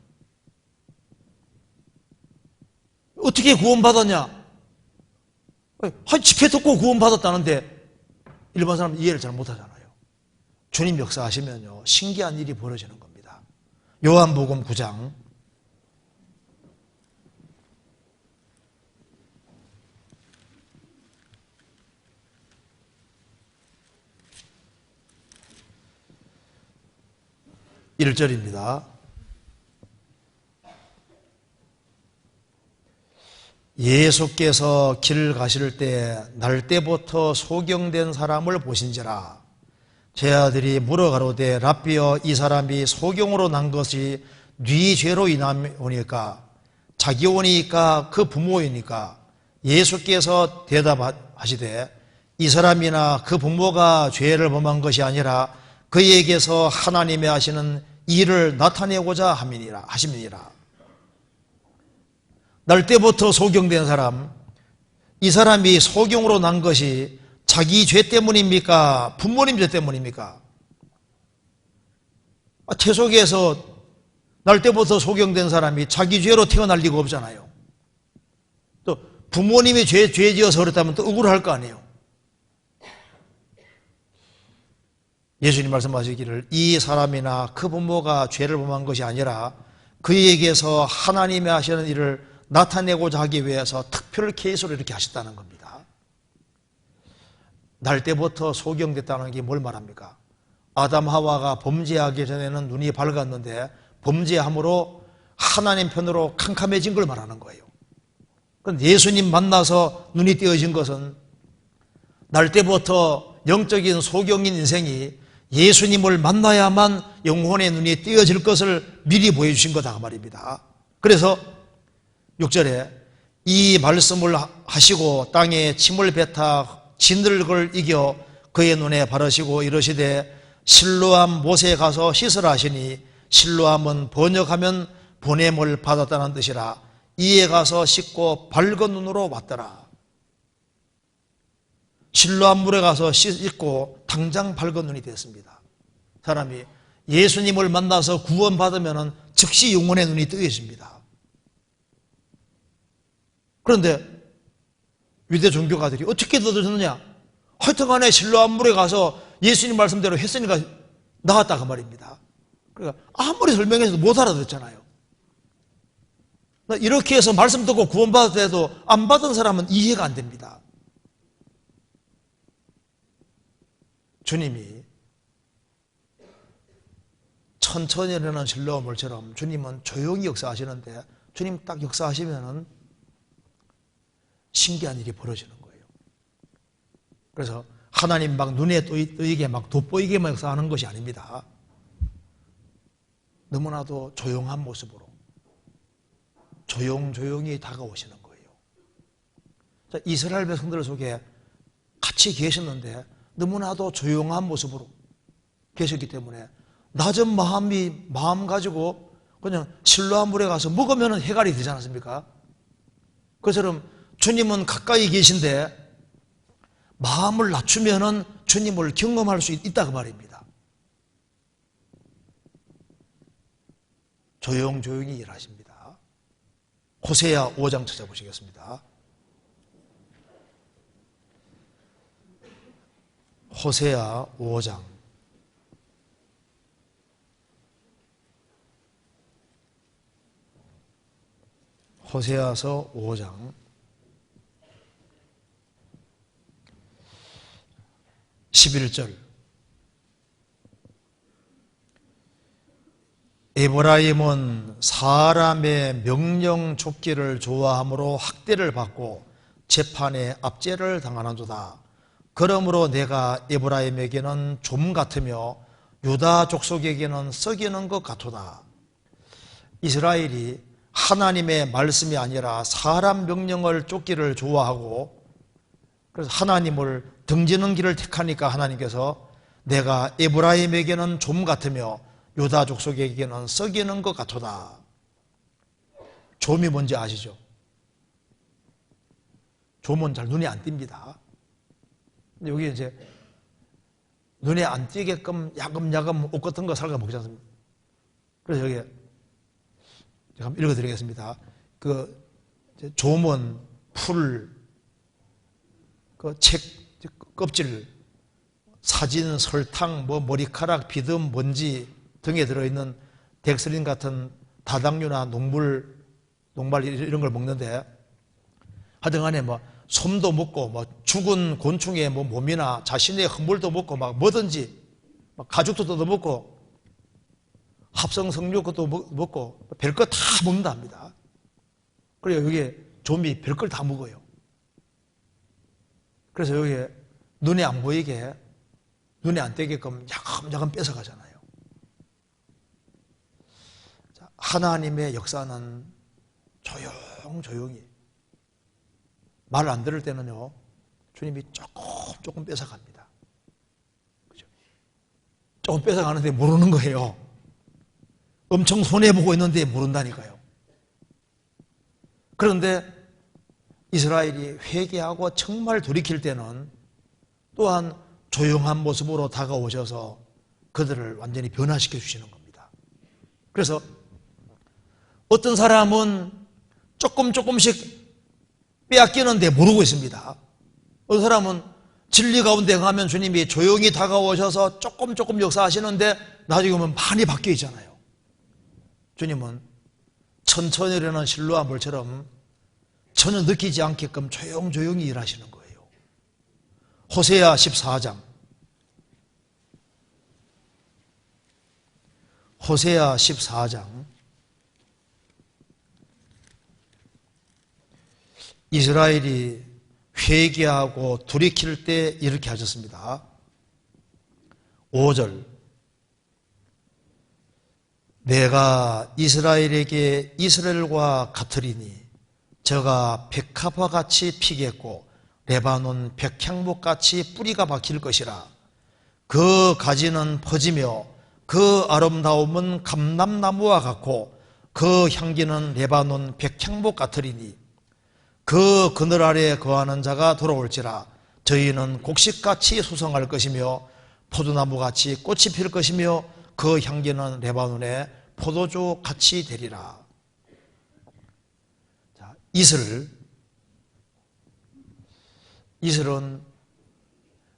Speaker 1: 어떻게 구원받았냐? 집회 듣고 구원받았다는데 일반 사람은 이해를 잘 못하잖아요. 주님 역사하시면요 신기한 일이 벌어지는 겁니다. 요한복음 9장 1절입니다. 예수께서 길 가실 때 날 때부터 소경된 사람을 보신지라. 제 아들이 물어가로되 랍비여 이 사람이 소경으로 난 것이 네 죄로 인하오니까 자기 오니까 그 부모이니까. 예수께서 대답하시되 이 사람이나 그 부모가 죄를 범한 것이 아니라 그에게서 하나님의 하시는 일을 나타내고자 하심이니라. 날 때부터 소경된 사람, 이 사람이 소경으로 난 것이 자기 죄 때문입니까? 부모님 죄 때문입니까? 채소계에서 날 때부터 소경된 사람이 자기 죄로 태어날 리가 없잖아요. 또 부모님이 죄 지어서 그렇다면 또 억울할 거 아니에요. 예수님 말씀하시기를 이 사람이나 그 부모가 죄를 범한 것이 아니라 그에게서 하나님이 하시는 일을 나타내고자 하기 위해서 특별 케이스로 이렇게 하셨다는 겁니다. 날 때부터 소경됐다는 게 뭘 말합니까? 아담 하와가 범죄하기 전에는 눈이 밝았는데 범죄함으로 하나님 편으로 캄캄해진 걸 말하는 거예요. 그런데 예수님 만나서 눈이 띄어진 것은 날 때부터 영적인 소경인 인생이 예수님을 만나야만 영혼의 눈이 띄어질 것을 미리 보여주신 거다 말입니다. 그래서 6절에 이 말씀을 하시고 땅에 침을 뱉어 진들걸 이겨 그의 눈에 바르시고 이르시되 실로암 못에 가서 씻으라 하시니 실로암은 번역하면 보냄을 받았다는 뜻이라. 이에 가서 씻고 밝은 눈으로 왔더라. 실로암 물에 가서 씻고 당장 밝은 눈이 됐습니다. 사람이 예수님을 만나서 구원받으면 즉시 영혼의 눈이 뜨여집니다. 그런데 유대 종교가들이 어떻게 얻어졌느냐? 하여튼간에 실로암 물에 가서 예수님 말씀대로 했으니까 나왔다 그 말입니다. 그러니까 아무리 설명해서도 못 알아듣잖아요. 이렇게 해서 말씀 듣고 구원받을 때도 안 받은 사람은 이해가 안 됩니다. 주님이 천천히 일어나는 실로암물처럼 주님은 조용히 역사하시는데 주님 딱 역사하시면은 신기한 일이 벌어지는 거예요. 그래서 하나님 막 눈에 뜨이게 막 돋보이게만 역사하는 것이 아닙니다. 너무나도 조용한 모습으로 조용히 다가오시는 거예요. 자, 이스라엘 백성들 속에 같이 계셨는데 너무나도 조용한 모습으로 계셨기 때문에 낮은 마음 가지고 그냥 실로암 물에 가서 먹으면 해갈이 되지 않습니까? 그처럼 주님은 가까이 계신데 마음을 낮추면 주님을 경험할 수 있다 그 말입니다. 조용히 일하십니다. 호세아 5장 찾아보시겠습니다. 호세아 5장 호세아서 5장 11절 에브라임은 사람의 명령 좁기를 좋아함으로 학대를 받고 재판에 압제를 당하는도다. 그러므로 내가 에브라임에게는 좀 같으며 유다 족속에게는 썩이는 것 같도다. 이스라엘이 하나님의 말씀이 아니라 사람 명령을 쫓기를 좋아하고 그래서 하나님을 등지는 길을 택하니까 하나님께서 내가 에브라임에게는 좀 같으며 유다 족속에게는 썩이는 것 같도다. 좀이 뭔지 아시죠? 좀은 잘 눈에 안 띕니다. 여기 이제 눈에 안 띄게끔 야금야금 옷 같은 거 살가 먹지 않습니까? 그래서 여기 제가 한번 읽어드리겠습니다. 그 좀은 풀, 그 책 껍질, 사진, 설탕, 머리카락, 비듬, 먼지 등에 들어있는 덱스린 같은 다당류나 녹말 이런 걸 먹는데 하여튼간에 솜도 먹고 죽은 곤충의 몸이나 자신의 흔물도 먹고 뭐든지 가죽도 뜯어먹고 합성성류 것도 먹고 별것 다 먹는다 합니다. 그래서 여기에 좀이 별걸 다 먹어요. 그래서 여기에 눈에 안 보이게 눈에 안 띄게끔 야금야금 뺏어가잖아요. 하나님의 역사는 조용히 말을 안 들을 때는요 주님이 조금 뺏어갑니다. 그죠? 조금 뺏어가는데 모르는 거예요. 엄청 손해보고 있는데 모른다니까요. 그런데 이스라엘이 회개하고 정말 돌이킬 때는 또한 조용한 모습으로 다가오셔서 그들을 완전히 변화시켜 주시는 겁니다. 그래서 어떤 사람은 조금씩 빼앗기는데 모르고 있습니다. 어떤 사람은 진리 가운데 가면 주님이 조용히 다가오셔서 조금 역사하시는데 나중에 오면 많이 바뀌어 있잖아요. 주님은 천천히 일어나는 실로와 물처럼 전혀 느끼지 않게끔 조용히 일하시는 거예요. 호세아 14장. 호세아 14장. 이스라엘이 회개하고 돌이킬 때 이렇게 하셨습니다. 5절. 내가 이스라엘에게 이스라엘과 같으리니 저가 백합화 같이 피겠고 레바논 백향목 같이 뿌리가 박힐 것이라. 그 가지는 퍼지며 그 아름다움은 감람나무와 같고 그 향기는 레바논 백향목 같으리니 그 그늘 아래 거하는 자가 돌아올지라. 저희는 곡식같이 수성할 것이며 포도나무같이 꽃이 필 것이며 그 향기는 레바논의 포도주 같이 되리라. 자, 이슬은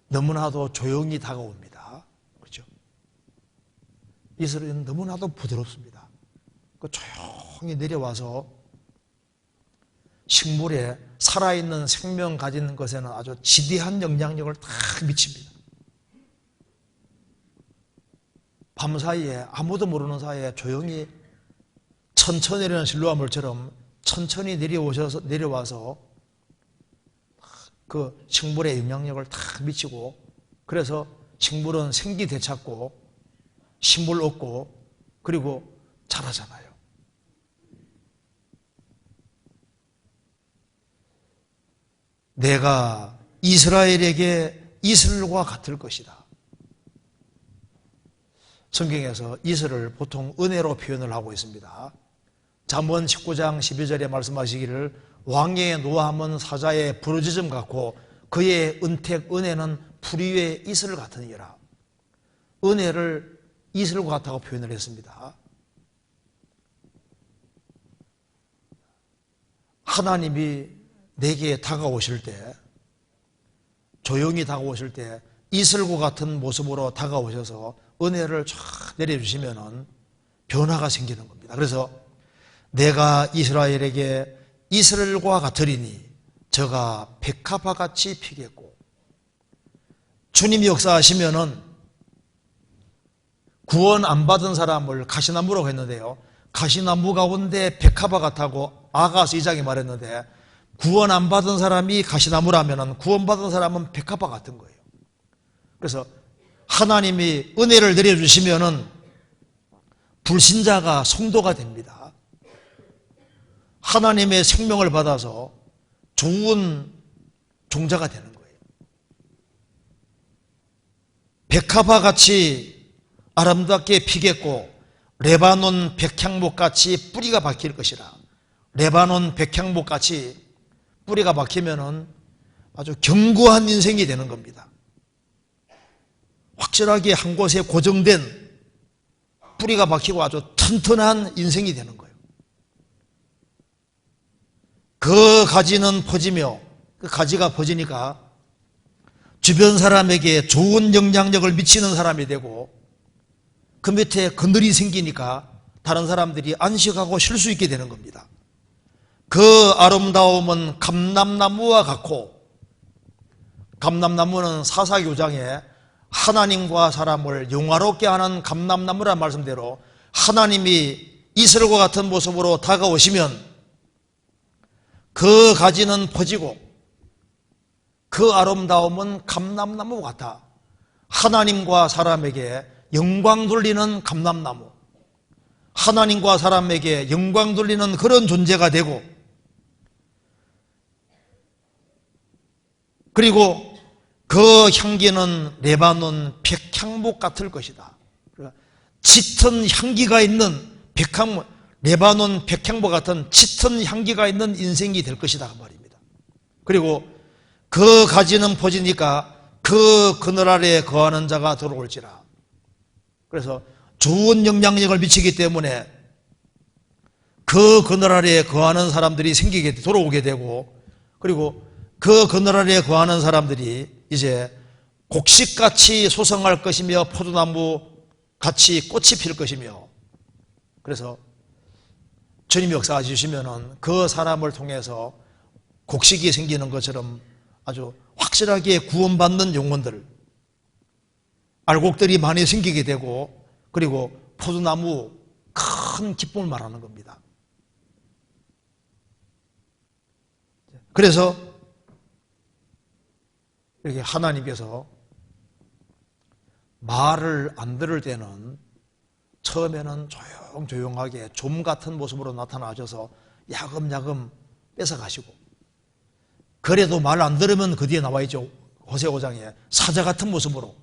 Speaker 1: 너무나도 조용히 다가옵니다. 그렇죠? 이슬은 너무나도 부드럽습니다. 그 조용히 내려와서 식물에 살아있는 생명 가진 것에는 아주 지대한 영향력을 다 미칩니다. 밤사이에 아무도 모르는 사이에 조용히 천천히 내리는 실로아물처럼 천천히 내려와서 그 식물에 영향력을 다 미치고, 그래서 식물은 생기 되찾고 식물 얻고 그리고 자라잖아요. 내가 이스라엘에게 이슬과 같을 것이다. 성경에서 이슬을 보통 은혜로 표현을 하고 있습니다. 잠언 19장 12절에 말씀하시기를 왕의 노함은 사자의 부르짖음 같고 그의 은혜는 풀 위의 이슬 같으니라. 은혜를 이슬과 같다고 표현을 했습니다. 하나님이 내게 다가오실 때, 조용히 다가오실 때 이슬과 같은 모습으로 다가오셔서 은혜를 쫙 내려주시면 변화가 생기는 겁니다. 그래서 내가 이스라엘에게 이스라엘과 같으리니 저가 백합화 같이 피겠고, 주님이 역사하시면은 구원 안 받은 사람을 가시나무라고 했는데요, 가시나무 가운데 백합화 같다고 아가서 2장이 말했는데, 구원 안 받은 사람이 가시나무라면 구원받은 사람은 백합화 같은 거예요. 그래서 하나님이 은혜를 내려주시면은 불신자가 성도가 됩니다. 하나님의 생명을 받아서 좋은 종자가 되는 거예요. 백합화 같이 아름답게 피겠고 레바논 백향목 같이 뿌리가 박힐 것이라. 레바논 백향목 같이 뿌리가 박히면은 아주 견고한 인생이 되는 겁니다. 확실하게 한 곳에 고정된 뿌리가 박히고 아주 튼튼한 인생이 되는 거예요. 그 가지는 퍼지며, 그 가지가 퍼지니까 주변 사람에게 좋은 영향력을 미치는 사람이 되고, 그 밑에 그늘이 생기니까 다른 사람들이 안식하고 쉴 수 있게 되는 겁니다. 그 아름다움은 감람나무와 같고, 감람나무는 사사교장에 하나님과 사람을 영화롭게 하는 감람나무라는 말씀대로 하나님이 이슬과 같은 모습으로 다가오시면 그 가지는 퍼지고 그 아름다움은 감람나무와 같아. 하나님과 사람에게 영광 돌리는 감람나무, 하나님과 사람에게 영광 돌리는 그런 존재가 되고, 그리고 그 향기는 레바논 백향목 같을 것이다. 짙은 향기가 있는 레바논 백향목 같은 짙은 향기가 있는 인생이 될 것이다 그 말입니다. 그리고 그 가지는 퍼지니까 그 그늘 아래에 거하는 자가 들어올지라. 그래서 좋은 영향력을 미치기 때문에 그 그늘 아래에 거하는 사람들이 돌아오게 되고, 그리고 그 그늘 아래에 거하는 사람들이 이제 곡식같이 소성할 것이며 포도나무 같이 꽃이 필 것이며, 그래서 주님이 역사해 주시면은 그 사람을 통해서 곡식이 생기는 것처럼 아주 확실하게 구원받는 영혼들, 알곡들이 많이 생기게 되고, 그리고 포도나무 큰 기쁨을 말하는 겁니다. 그래서 이렇게 하나님께서 말을 안 들을 때는 처음에는 조용조용하게 좀 같은 모습으로 나타나셔서 야금야금 뺏어가시고, 그래도 말 안 들으면 그 뒤에 나와 있죠. 호세 5장에 사자 같은 모습으로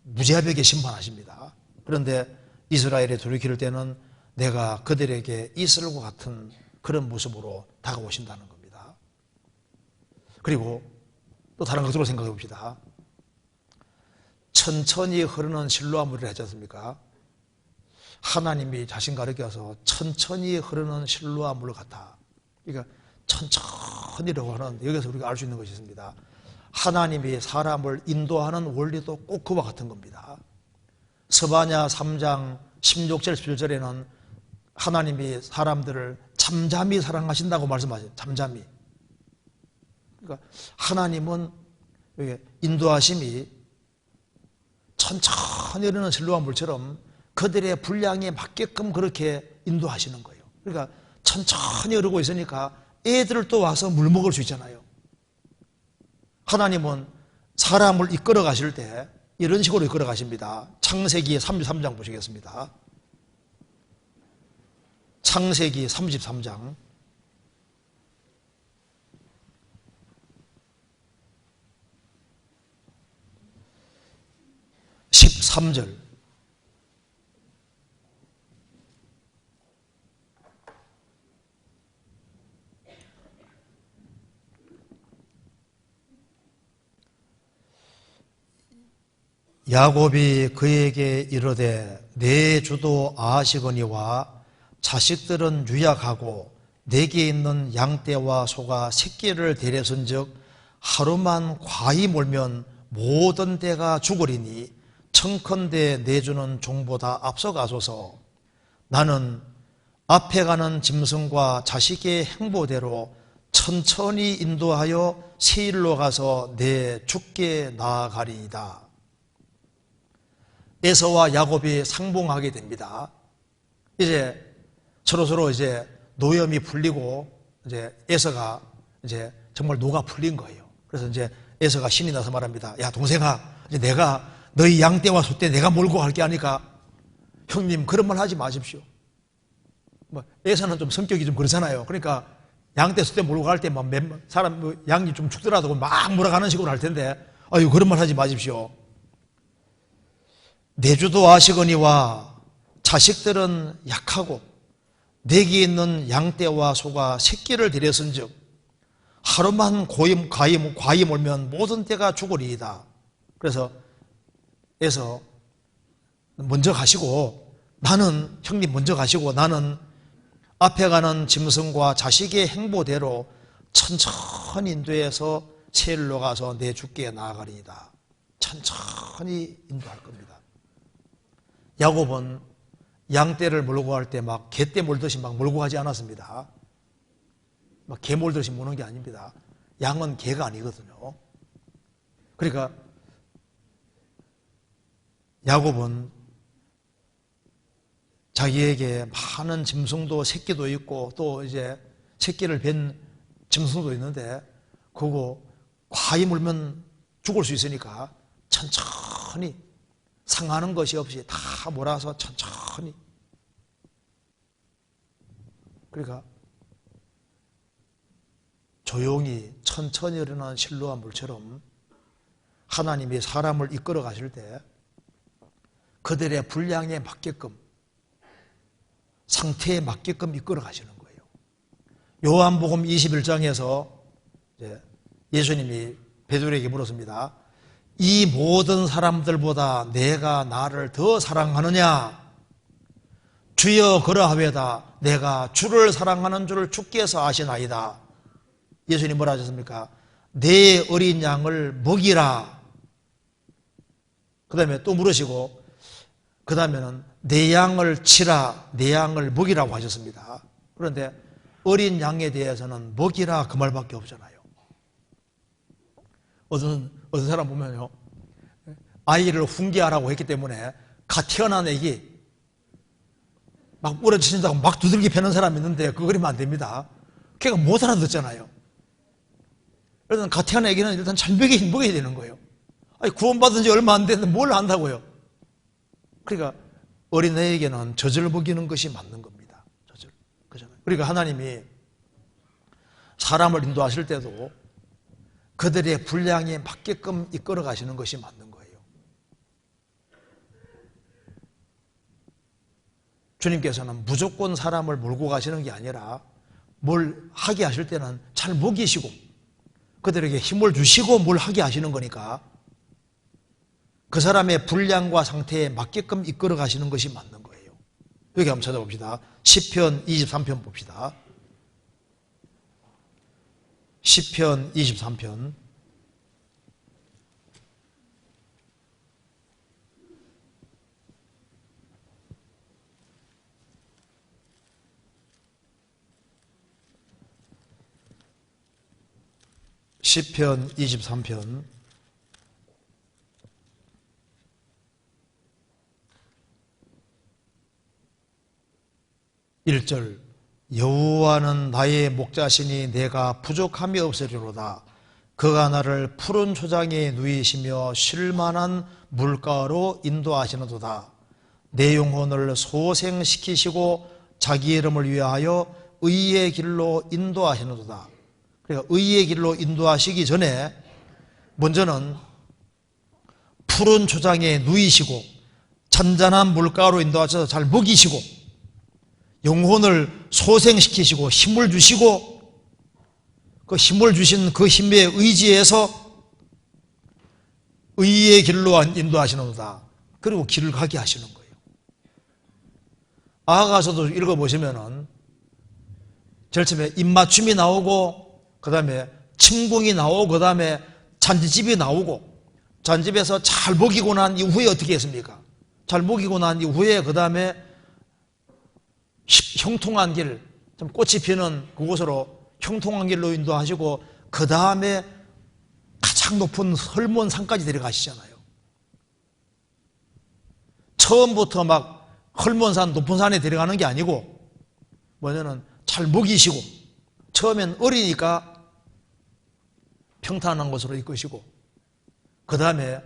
Speaker 1: 무자비하게 심판하십니다. 그런데 이스라엘에 돌이킬 때는 내가 그들에게 이슬과 같은 그런 모습으로 다가오신다는 겁니다. 그리고 또 다른 것으로 생각해 봅시다. 천천히 흐르는 실로아 물이라 했지 않습니까? 하나님이 자신 가르쳐서 천천히 흐르는 실로아 물 같아. 그러니까 천천히라고 하는, 여기서 우리가 알 수 있는 것이 있습니다. 하나님이 사람을 인도하는 원리도 꼭 그와 같은 겁니다. 스바냐 3장 16절 17절에는 하나님이 사람들을 잠잠히 사랑하신다고 말씀하세요. 잠잠히. 그러니까 하나님은 인도하심이 천천히 흐르는 실로아 물처럼 그들의 분량에 맞게끔 그렇게 인도하시는 거예요. 그러니까 천천히 흐르고 있으니까 애들을 또 와서 물 먹을 수 있잖아요. 하나님은 사람을 이끌어 가실 때 이런 식으로 이끌어 가십니다. 창세기 33장 보시겠습니다. 창세기 33장 13절. 야곱이 그에게 이르되 내 주도 아하시거니와 자식들은 유약하고 내게 있는 양떼와 소가 새끼를 데려선즉 하루만 과히 몰면 모든 떼가 죽으리니 청컨대 내 주는 종보다 앞서가소서. 나는 앞에 가는 짐승과 자식의 행보대로 천천히 인도하여 세일로 가서 내 주께 나아가리이다. 에서와 야곱이 상봉하게 됩니다. 이제 서로서로 이제 노염이 풀리고 이제 에서가 이제 정말 노가 풀린 거예요. 그래서 이제 에서가 신이 나서 말합니다. 야 동생아, 이제 내가 너희 양떼와 소떼 내가 몰고 갈게 하니까 형님 그런 말 하지 마십시오. 뭐 에서는 좀 성격이 좀 그렇잖아요. 그러니까 양떼 소떼 몰고 갈 때 막 사람 양이 좀 죽더라도 막 몰아가는 식으로 할 텐데 아유 그런 말 하지 마십시오. 내 주도 아시거니와 자식들은 약하고 내게 있는 양떼와 소가 새끼를 데려선즉 하루만 과히 몰면 모든 떼가 죽으리이다. 그래서 먼저 가시고 나는 형님 먼저 가시고 나는 앞에 가는 짐승과 자식의 행보대로 천천히 인도해서 세일로 가서 내 주께 나아가리이다. 천천히 인도할 겁니다. 야곱은 양떼를 몰고 갈 때 막 개떼 몰듯이 막 몰고 가지 않았습니다. 막 개 몰듯이 모는 게 아닙니다. 양은 개가 아니거든요. 그러니까 야곱은 자기에게 많은 짐승도 새끼도 있고 또 이제 새끼를 뵌 짐승도 있는데 그거 과히 물면 죽을 수 있으니까 천천히 상하는 것이 없이 다 몰아서 천천히. 그러니까 조용히 천천히 흐르는 실로아 물처럼 하나님이 사람을 이끌어 가실 때 그들의 분량에 맞게끔 상태에 맞게끔 이끌어 가시는 거예요. 요한복음 21장에서 예수님이 베드로에게 물었습니다. 이 모든 사람들보다 내가 나를 더 사랑하느냐? 주여 그러하외다 내가 주를 사랑하는 줄을 주께서 아시나이다. 예수님 뭐라 하셨습니까? 내 어린 양을 먹이라. 그 다음에 또 물으시고 그 다음에는 내 양을 치라, 내 양을 먹이라고 하셨습니다. 그런데 어린 양에 대해서는 먹이라 그 말밖에 없잖아요. 어떤 사람 보면요, 아이를 훈계하라고 했기 때문에 갓 태어난 애기 막 울어주신다고 막 두들기 패는 사람이 있는데 그거 그러면 안 됩니다. 걔가 못 알아듣잖아요. 그래서 갓 태어난 애기는 일단 잘 먹여야 되는 거예요. 아니, 구원받은 지 얼마 안 됐는데 뭘 안다고요? 그러니까 어린애에게는 젖을 먹이는 것이 맞는 겁니다. 젖을. 그렇잖아요. 그러니까 하나님이 사람을 인도하실 때도 그들의 분량에 맞게끔 이끌어 가시는 것이 맞는 거예요. 주님께서는 무조건 사람을 몰고 가시는 게 아니라 뭘 하게 하실 때는 잘 먹이시고 그들에게 힘을 주시고 뭘 하게 하시는 거니까 그 사람의 분량과 상태에 맞게끔 이끌어 가시는 것이 맞는 거예요. 여기 한번 찾아봅시다. 시편 23편 봅시다. 시편 23편 23편 1절 여호와는 나의 목자시니 내가 부족함이 없으리로다. 그가 나를 푸른 초장에 누이시며 쉴만한 물가로 인도하시는도다. 내 영혼을 소생시키시고 자기 이름을 위하여 의의 길로 인도하시는도다. 그러니까 의의 길로 인도하시기 전에 먼저는 푸른 초장에 누이시고 잔잔한 물가로 인도하셔서 잘 먹이시고 영혼을 소생시키시고 힘을 주시고 그 힘을 주신 그 힘에 의지해서 의의 길로 인도하시는도다. 그리고 길을 가게 하시는 거예요. 아가서도 읽어보시면은 제일 처음에 입맞춤이 나오고 그 다음에 침궁이 나오고 그 다음에 잔치집이 나오고 잔집에서 잘 먹이고 난 이후에 어떻게 했습니까? 잘 먹이고 난 이후에 그 다음에 형통한 길, 좀 꽃이 피는 그곳으로 형통한 길로 인도하시고 그 다음에 가장 높은 헐몬 산까지 데려가시잖아요. 처음부터 막 헐몬산 높은 산에 데려가는 게 아니고 뭐냐면 잘 먹이시고 처음엔 어리니까 평탄한 곳으로 이끄시고 그 다음에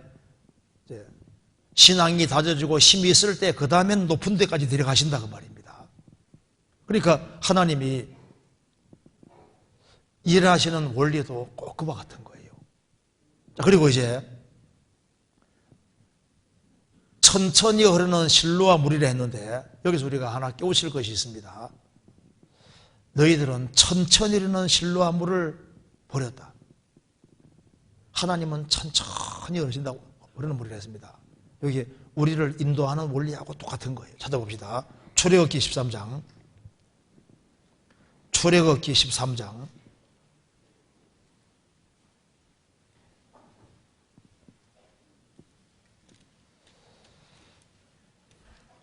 Speaker 1: 신앙이 다져지고 힘이 있을 때 그 다음엔 높은 데까지 데려가신다 그 말입니다. 그러니까 하나님이 일하시는 원리도 꼭 그와 같은 거예요. 그리고 이제 천천히 흐르는 실로와 물이라 했는데 여기서 우리가 하나 깨우칠 것이 있습니다. 너희들은 천천히 흐르는 실로와 물을 버렸다. 하나님은 천천히 흐르신다고 흐르는 물이라 했습니다. 여기 우리를 인도하는 원리하고 똑같은 거예요. 찾아봅시다. 출애굽기 13장 출애굽기 13장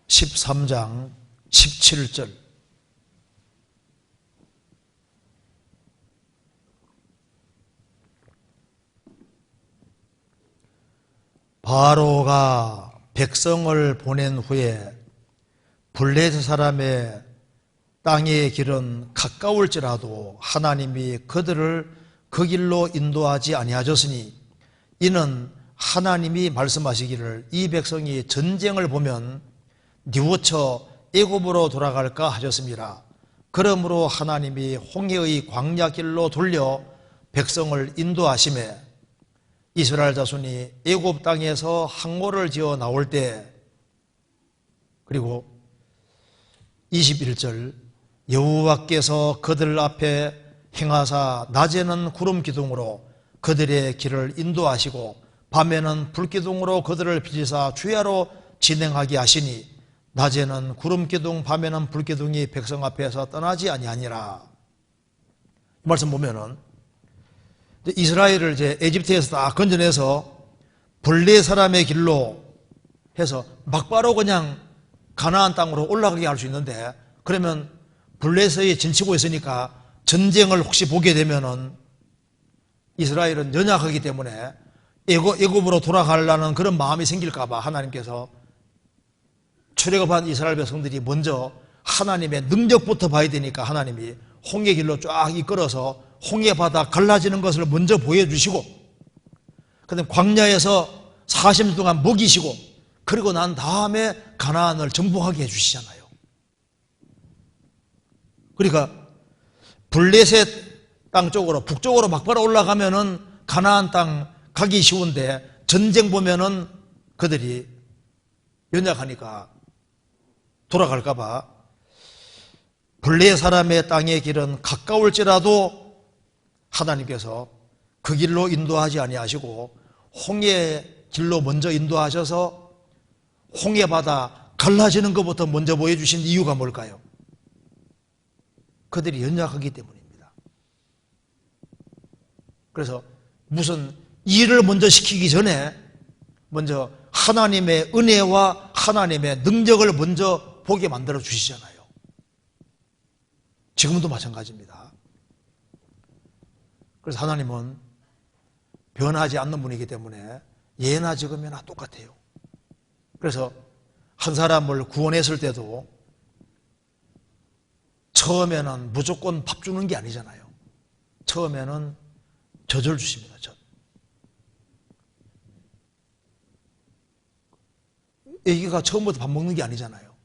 Speaker 1: 13장 17절 바로가 백성을 보낸 후에 블레셋 사람의 땅의 길은 가까울지라도 하나님이 그들을 그 길로 인도하지 아니하셨으니 이는 하나님이 말씀하시기를 이 백성이 전쟁을 보면 뉘우쳐 애굽으로 돌아갈까 하셨습니다. 그러므로 하나님이 홍해의 광야 길로 돌려 백성을 인도하심에 이스라엘 자손이 애굽 땅에서 항모를 지어 나올 때 그리고 21절 여호와께서 그들 앞에 행하사 낮에는 구름 기둥으로 그들의 길을 인도하시고 밤에는 불기둥으로 그들을 비치사 주야로 진행하게 하시니 낮에는 구름기둥 밤에는 불기둥이 백성 앞에서 떠나지 아니하니라. 이 말씀 보면은 이스라엘을 이제 에집트에서 다 건져내서 블레 사람의 길로 해서 막바로 그냥 가나안 땅으로 올라가게 할 수 있는데, 그러면 블레서에 진치고 있으니까 전쟁을 혹시 보게 되면은 이스라엘은 연약하기 때문에 애굽으로 돌아가려는 그런 마음이 생길까봐 하나님께서 출애굽한 이스라엘 백성들이 먼저 하나님의 능력부터 봐야 되니까 하나님이 홍해 길로 쫙 이끌어서 홍해 바다 갈라지는 것을 먼저 보여주시고, 그다음 광야에서 40년 동안 먹이시고, 그리고 난 다음에 가나안을 정복하게 해주시잖아요. 그러니까 블레셋 땅 쪽으로 북쪽으로 막바로 올라가면은 가나안 땅 가기 쉬운데, 전쟁 보면은 그들이 연약하니까 돌아갈까봐 블레 사람의 땅의 길은 가까울지라도 하나님께서 그 길로 인도하지 아니하시고 홍해 길로 먼저 인도하셔서 홍해 바다 갈라지는 것부터 먼저 보여주신 이유가 뭘까요? 그들이 연약하기 때문입니다. 그래서 무슨 일을 먼저 시키기 전에 먼저 하나님의 은혜와 하나님의 능력을 먼저 보게 만들어 주시잖아요. 지금도 마찬가지입니다. 그래서 하나님은 변하지 않는 분이기 때문에 예나 지금이나 똑같아요. 그래서 한 사람을 구원했을 때도 처음에는 무조건 밥 주는 게 아니잖아요. 처음에는 젖을 주십니다. 젖. 애기가 처음부터 밥 먹는 게 아니잖아요.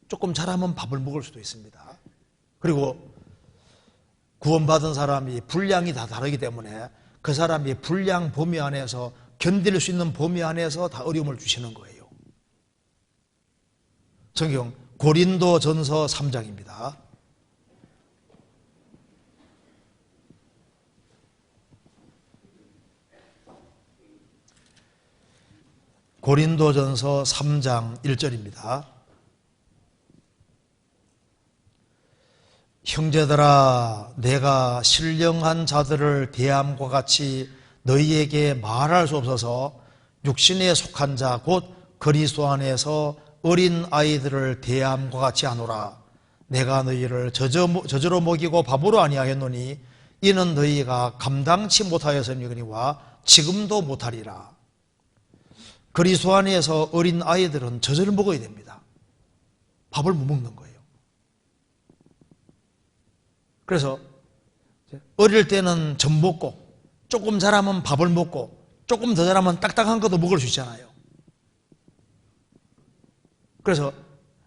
Speaker 1: 조금 자라면 밥을 먹을 수도 있습니다. 그리고 구원받은 사람이 분량이 다 다르기 때문에 그 사람이 분량 범위 안에서 견딜 수 있는 범위 안에서 다 어려움을 주시는 거예요. 성경 고린도전서 3장입니다. 고린도전서 3장 1절입니다. 형제들아, 내가 신령한 자들을 대함과 같이 너희에게 말할 수 없어서 육신에 속한 자 곧 그리스도 안에서 어린 아이들을 대함과 같이 하노라. 내가 너희를 저저로 먹이고 밥으로 아니하였노니 이는 너희가 감당치 못하였음이거니와 지금도 못하리라. 그리스도 안에서 어린 아이들은 젖을 먹어야 됩니다. 밥을 못 먹는 거예요. 그래서 어릴 때는 젖 먹고 조금 자라면 밥을 먹고 조금 더 자라면 딱딱한 것도 먹을 수 있잖아요. 그래서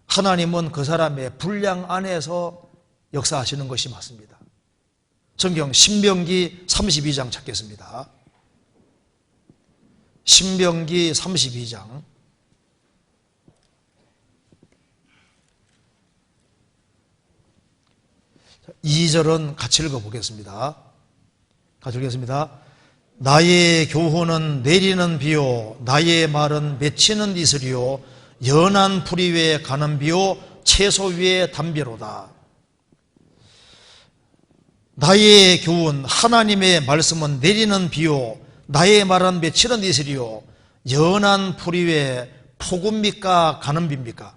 Speaker 1: 하나님은 그 사람의 분량 안에서 역사하시는 것이 맞습니다. 성경 신명기 32장 찾겠습니다. 신명기 32장 2절은 같이 읽어보겠습니다. 같이 읽겠습니다. 나의 교훈은 내리는 비요 나의 말은 맺히는 이슬이요 연한 풀이 위에 가는 비요 채소 위에 담비로다. 나의 교훈, 하나님의 말씀은 내리는 비요 나의 말은 맺히는 이슬이요 연한 풀이 위에 폭우입니까 가는 비입니까?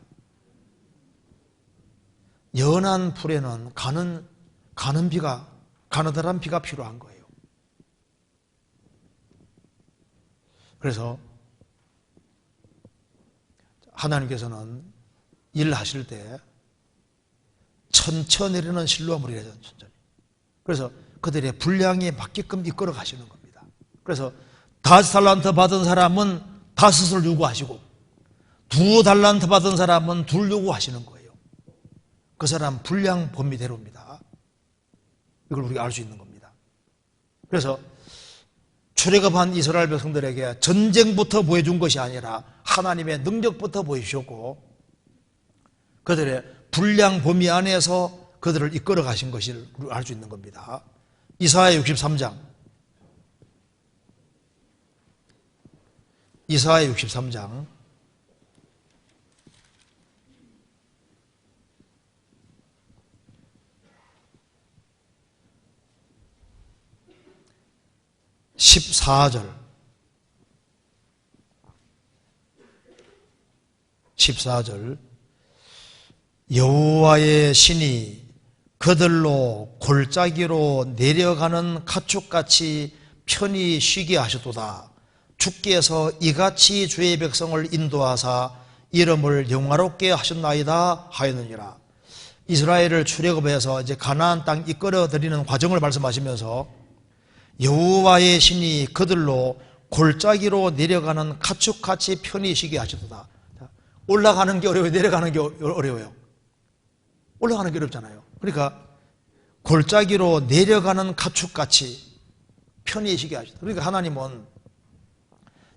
Speaker 1: 연한 풀에는 가는 비가, 가느다란 비가 필요한 거예요. 그래서 하나님께서는 일하실 때 천천히 내리는 실로암을 해야 천천히. 그래서 그들의 분량에 맞게끔 이끌어 가시는 겁니다. 그래서 5달란트 받은 사람은 5을 요구하시고 2달란트 받은 사람은 2 요구하시는 거예요. 그 사람 분량 범위대로입니다. 이걸 우리가 알 수 있는 겁니다. 그래서 출애굽한 이스라엘 백성들에게 전쟁부터 보여준 것이 아니라 하나님의 능력부터 보여주셨고 그들의 분량 범위 안에서 그들을 이끌어 가신 것을 알 수 있는 겁니다. 이사야 63장 이사야 63장 14절 14절 여호와의 신이 그들로 골짜기로 내려가는 가축같이 편히 쉬게 하셨도다. 주께서 이같이 주의 백성을 인도하사 이름을 영화롭게 하셨나이다 하였느니라. 이스라엘을 출애굽해서 이제 가나안 땅 이끌어 들이는 과정을 말씀하시면서 여호와의 신이 그들로 골짜기로 내려가는 가축같이 편히 쉬게 하셨도다. 올라가는 게 어려워요? 내려가는 게 어려워요? 올라가는 게 어렵잖아요. 그러니까 골짜기로 내려가는 가축같이 편히 쉬게 하셨다. 그러니까 하나님은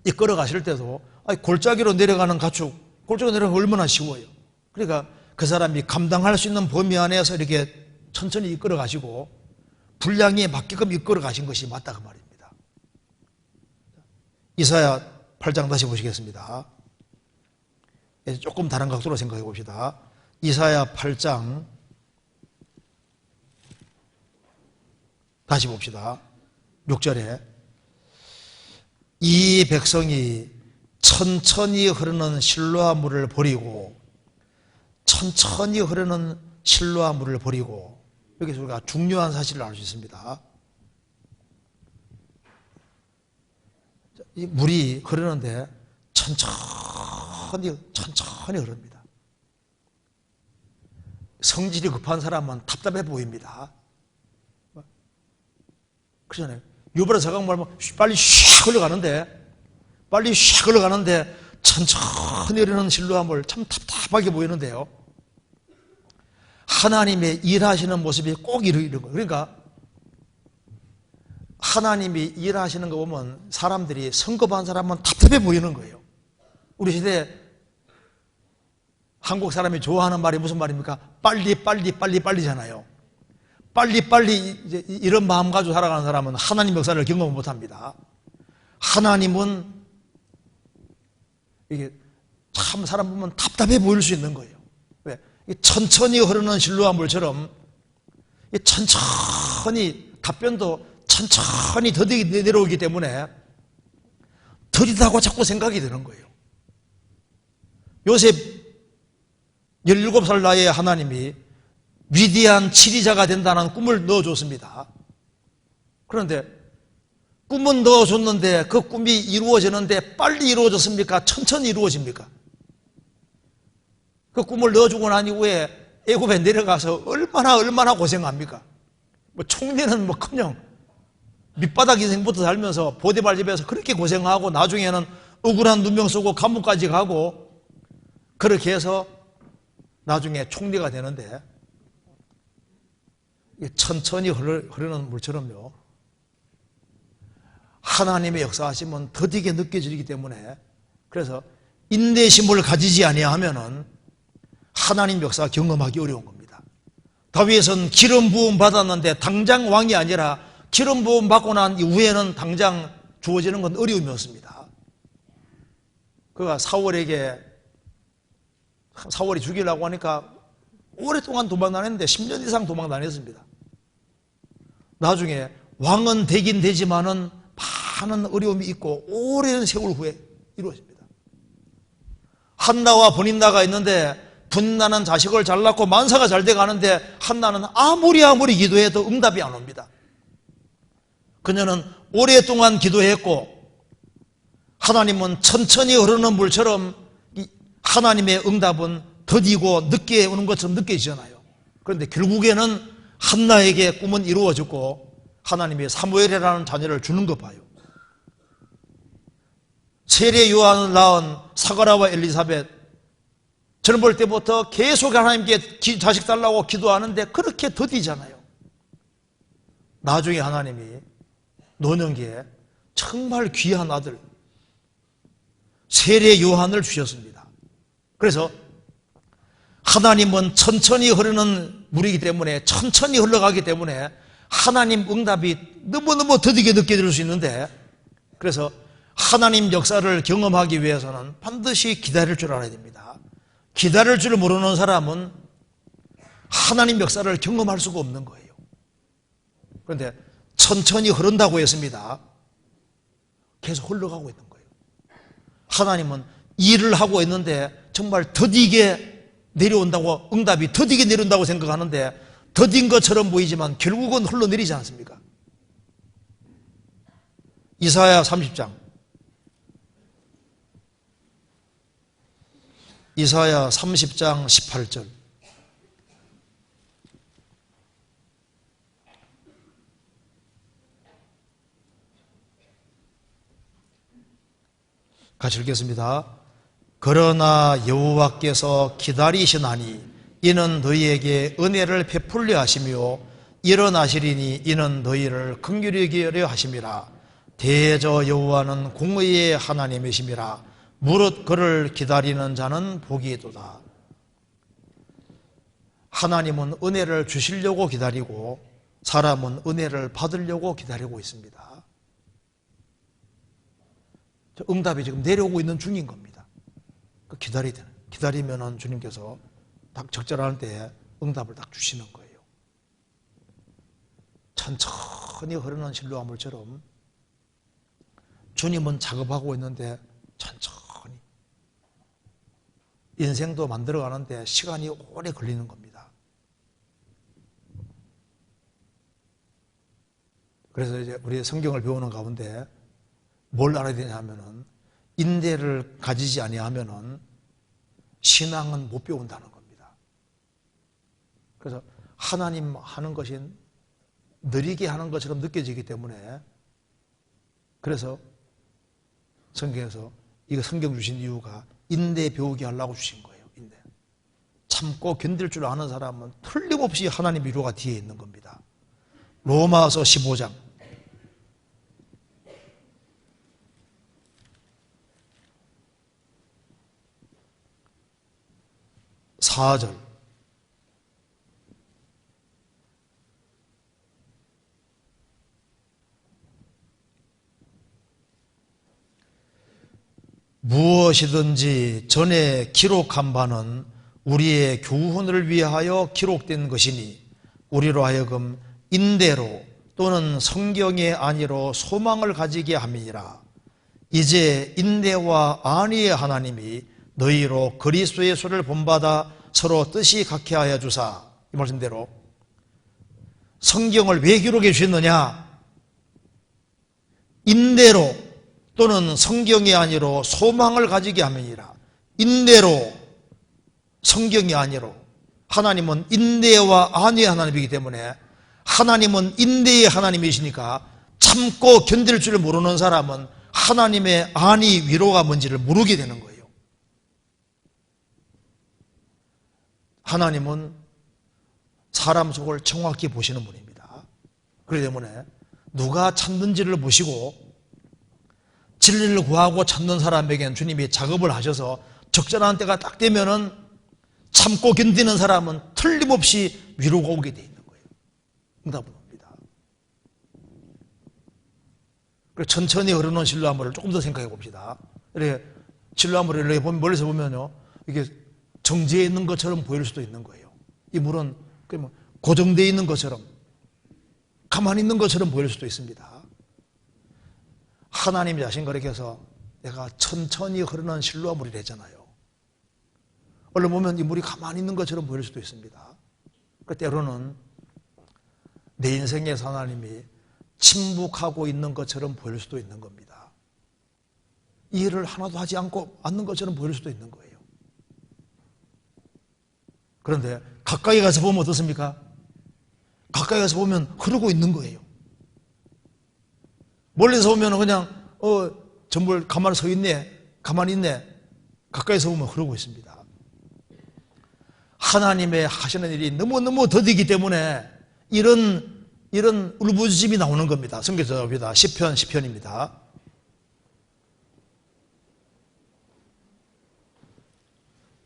Speaker 1: 이끌어 가실 때도 골짜기로 내려가는 가축, 골짜기로 내려가는 거 얼마나 쉬워요. 그러니까 그 사람이 감당할 수 있는 범위 안에서 이렇게 천천히 이끌어 가시고 분량에 맞게끔 이끌어 가신 것이 맞다 그 말입니다. 이사야 8장 다시 보시겠습니다. 조금 다른 각도로 생각해 봅시다. 이사야 8장 다시 봅시다. 6절에 이 백성이 천천히 흐르는 실로아 물을 버리고 천천히 흐르는 실로아 물을 버리고 여기서 우리가 중요한 사실을 알 수 있습니다. 이 물이 흐르는데 천천히 흐릅니다. 성질이 급한 사람은 답답해 보입니다. 그러잖아요. 유브라 서강 말하면 빨리 슉 흘러가는데 천천히 흐르는 실로아 물 참 답답하게 보이는데요. 하나님의 일하시는 모습이 꼭 이런 거예요. 그러니까 하나님이 일하시는 거 보면 사람들이 성급한 사람은 답답해 보이는 거예요. 우리 시대에 한국 사람이 좋아하는 말이 무슨 말입니까? 빨리잖아요. 빨리 이런 마음 가지고 살아가는 사람은 하나님 역사를 경험 못합니다. 하나님은 이게 참 사람 보면 답답해 보일 수 있는 거예요. 왜? 천천히 흐르는 실로아 물처럼 천천히 답변도 천천히 더디게 내려오기 때문에 더디다고 자꾸 생각이 드는 거예요. 요셉 17살 나이에 하나님이 위대한 치리자가 된다는 꿈을 넣어줬습니다. 그런데 꿈은 넣어줬는데 그 꿈이 이루어지는데 빨리 이루어졌습니까? 천천히 이루어집니까? 그 꿈을 넣어주고 난 이후에 애굽에 내려가서 얼마나 고생합니까? 총리는 커녕 밑바닥 인생부터 살면서 보디발 집에서 그렇게 고생하고 나중에는 억울한 누명 쓰고 감옥까지 가고 그렇게 해서 나중에 총리가 되는데 천천히 흐르는 물처럼요. 하나님의 역사하심은 더디게 느껴지기 때문에 그래서 인내심을 가지지 아니하면은 하나님 역사 경험하기 어려운 겁니다. 다윗은 기름 부음 받았는데 당장 왕이 아니라 기름 부음 받고 난 이후에는 당장 주어지는 건 어려움이 없습니다. 그가 사울이 죽이려고 하니까 오랫동안 도망 다녔는데 10년 이상 도망 다녔습니다. 나중에 왕은 되긴 되지만은 많은 어려움이 있고 오랜 세월 후에 이루어집니다. 한나와 브닌나가 있는데 분나는 자식을 잘 낳고 만사가 잘 돼가는데 한나는 아무리 기도해도 응답이 안 옵니다. 그녀는 오랫동안 기도했고 하나님은 천천히 흐르는 물처럼 하나님의 응답은 더디고 늦게 오는 것처럼 느껴지잖아요. 그런데 결국에는 한나에게 꿈은 이루어졌고 하나님이 사무엘이라는 자녀를 주는 것 봐요. 세례 요한을 낳은 사가라와 엘리사벳 젊을 때부터 계속 하나님께 자식 달라고 기도하는데 그렇게 더디잖아요. 나중에 하나님이 노년기에 정말 귀한 아들 세례 요한을 주셨습니다. 그래서 하나님은 천천히 흐르는 물이기 때문에 천천히 흘러가기 때문에 하나님 응답이 너무너무 더디게 느껴질 수 있는데 그래서 하나님 역사를 경험하기 위해서는 반드시 기다릴 줄 알아야 됩니다. 기다릴 줄 모르는 사람은 하나님 역사를 경험할 수가 없는 거예요. 그런데 천천히 흐른다고 했습니다. 계속 흘러가고 있는 거예요. 하나님은 일을 하고 있는데 정말 더디게 내려온다고, 응답이 더디게 내려온다고 생각하는데 더딘 것처럼 보이지만 결국은 흘러내리지 않습니까? 이사야 30장. 이사야 30장 18절. 같이 읽겠습니다. 그러나 여호와께서 기다리시나니 이는 너희에게 은혜를 베풀려 하시며 일어나시리니 이는 너희를 긍휼히 여기려 하심이라. 대저 여호와는 공의의 하나님이심이라. 무릇 그를 기다리는 자는 복이 있도다. 하나님은 은혜를 주시려고 기다리고 사람은 은혜를 받으려고 기다리고 있습니다. 응답이 지금 내려오고 있는 중인 겁니다. 기다리면은 주님께서 딱 적절할 때 응답을 딱 주시는 거예요. 천천히 흐르는 실로아물처럼 주님은 작업하고 있는데 천천히 인생도 만들어가는데 시간이 오래 걸리는 겁니다. 그래서 이제 우리 성경을 배우는 가운데 뭘 알아야 되냐면은 인내를 가지지 아니하면은 신앙은 못 배운다는 겁니다. 그래서 하나님 하는 것이 느리게 하는 것처럼 느껴지기 때문에 그래서 성경에서 이거 성경 주신 이유가 인내 배우게 하려고 주신 거예요. 인내. 참고 견딜 줄 아는 사람은 틀림없이 하나님 위로가 뒤에 있는 겁니다. 로마서 15장 4절. 무엇이든지 전에 기록한 바는 우리의 교훈을 위하여 기록된 것이니 우리로 하여금 인대로 또는 성경의 안위로 소망을 가지게 함이니라. 이제 인대와 안위의 하나님이 너희로 그리스도 예수를 본받아 서로 뜻이 같게 하여 주사. 이 말씀대로 성경을 왜 기록해 주셨느냐? 인대로 또는 성경이 아니로 소망을 가지게 함이니라. 인대로, 성경이 아니로. 하나님은 인대와 안위의 하나님이기 때문에 하나님은 인대의 하나님이시니까 참고 견딜 줄 모르는 사람은 하나님의 안위, 위로가 뭔지를 모르게 되는 거예요. 하나님은 사람 속을 정확히 보시는 분입니다. 그렇기 때문에 누가 찾는지를 보시고 진리를 구하고 찾는 사람에게는 주님이 작업을 하셔서 적절한 때가 딱 되면은 참고 견디는 사람은 틀림없이 위로가 오게 돼 있는 거예요. 응답은 옵니다. 천천히 흐르는 실로아물을 조금 더 생각해 봅시다. 이렇게 실로아물을 이렇게 멀리서 보면요, 이게 정지해 있는 것처럼 보일 수도 있는 거예요. 이 물은 고정되어 있는 것처럼, 가만히 있는 것처럼 보일 수도 있습니다. 하나님 자신 그렇게 해서 내가 천천히 흐르는 실로아물이 되잖아요. 얼른 보면 이 물이 가만히 있는 것처럼 보일 수도 있습니다. 때로는 내 인생에서 하나님이 침묵하고 있는 것처럼 보일 수도 있는 겁니다. 이 일을 하나도 하지 않는 것처럼 보일 수도 있는 거예요. 그런데 가까이 가서 보면 어떻습니까? 가까이 가서 보면 흐르고 있는 거예요. 멀리서 보면 그냥 전부 가만히 서 있네, 가만히 있네. 가까이서 보면 흐르고 있습니다. 하나님의 하시는 일이 너무너무 더디기 때문에 이런 울부짖음이 나오는 겁니다. 성경에서 봅니다. 시편입니다.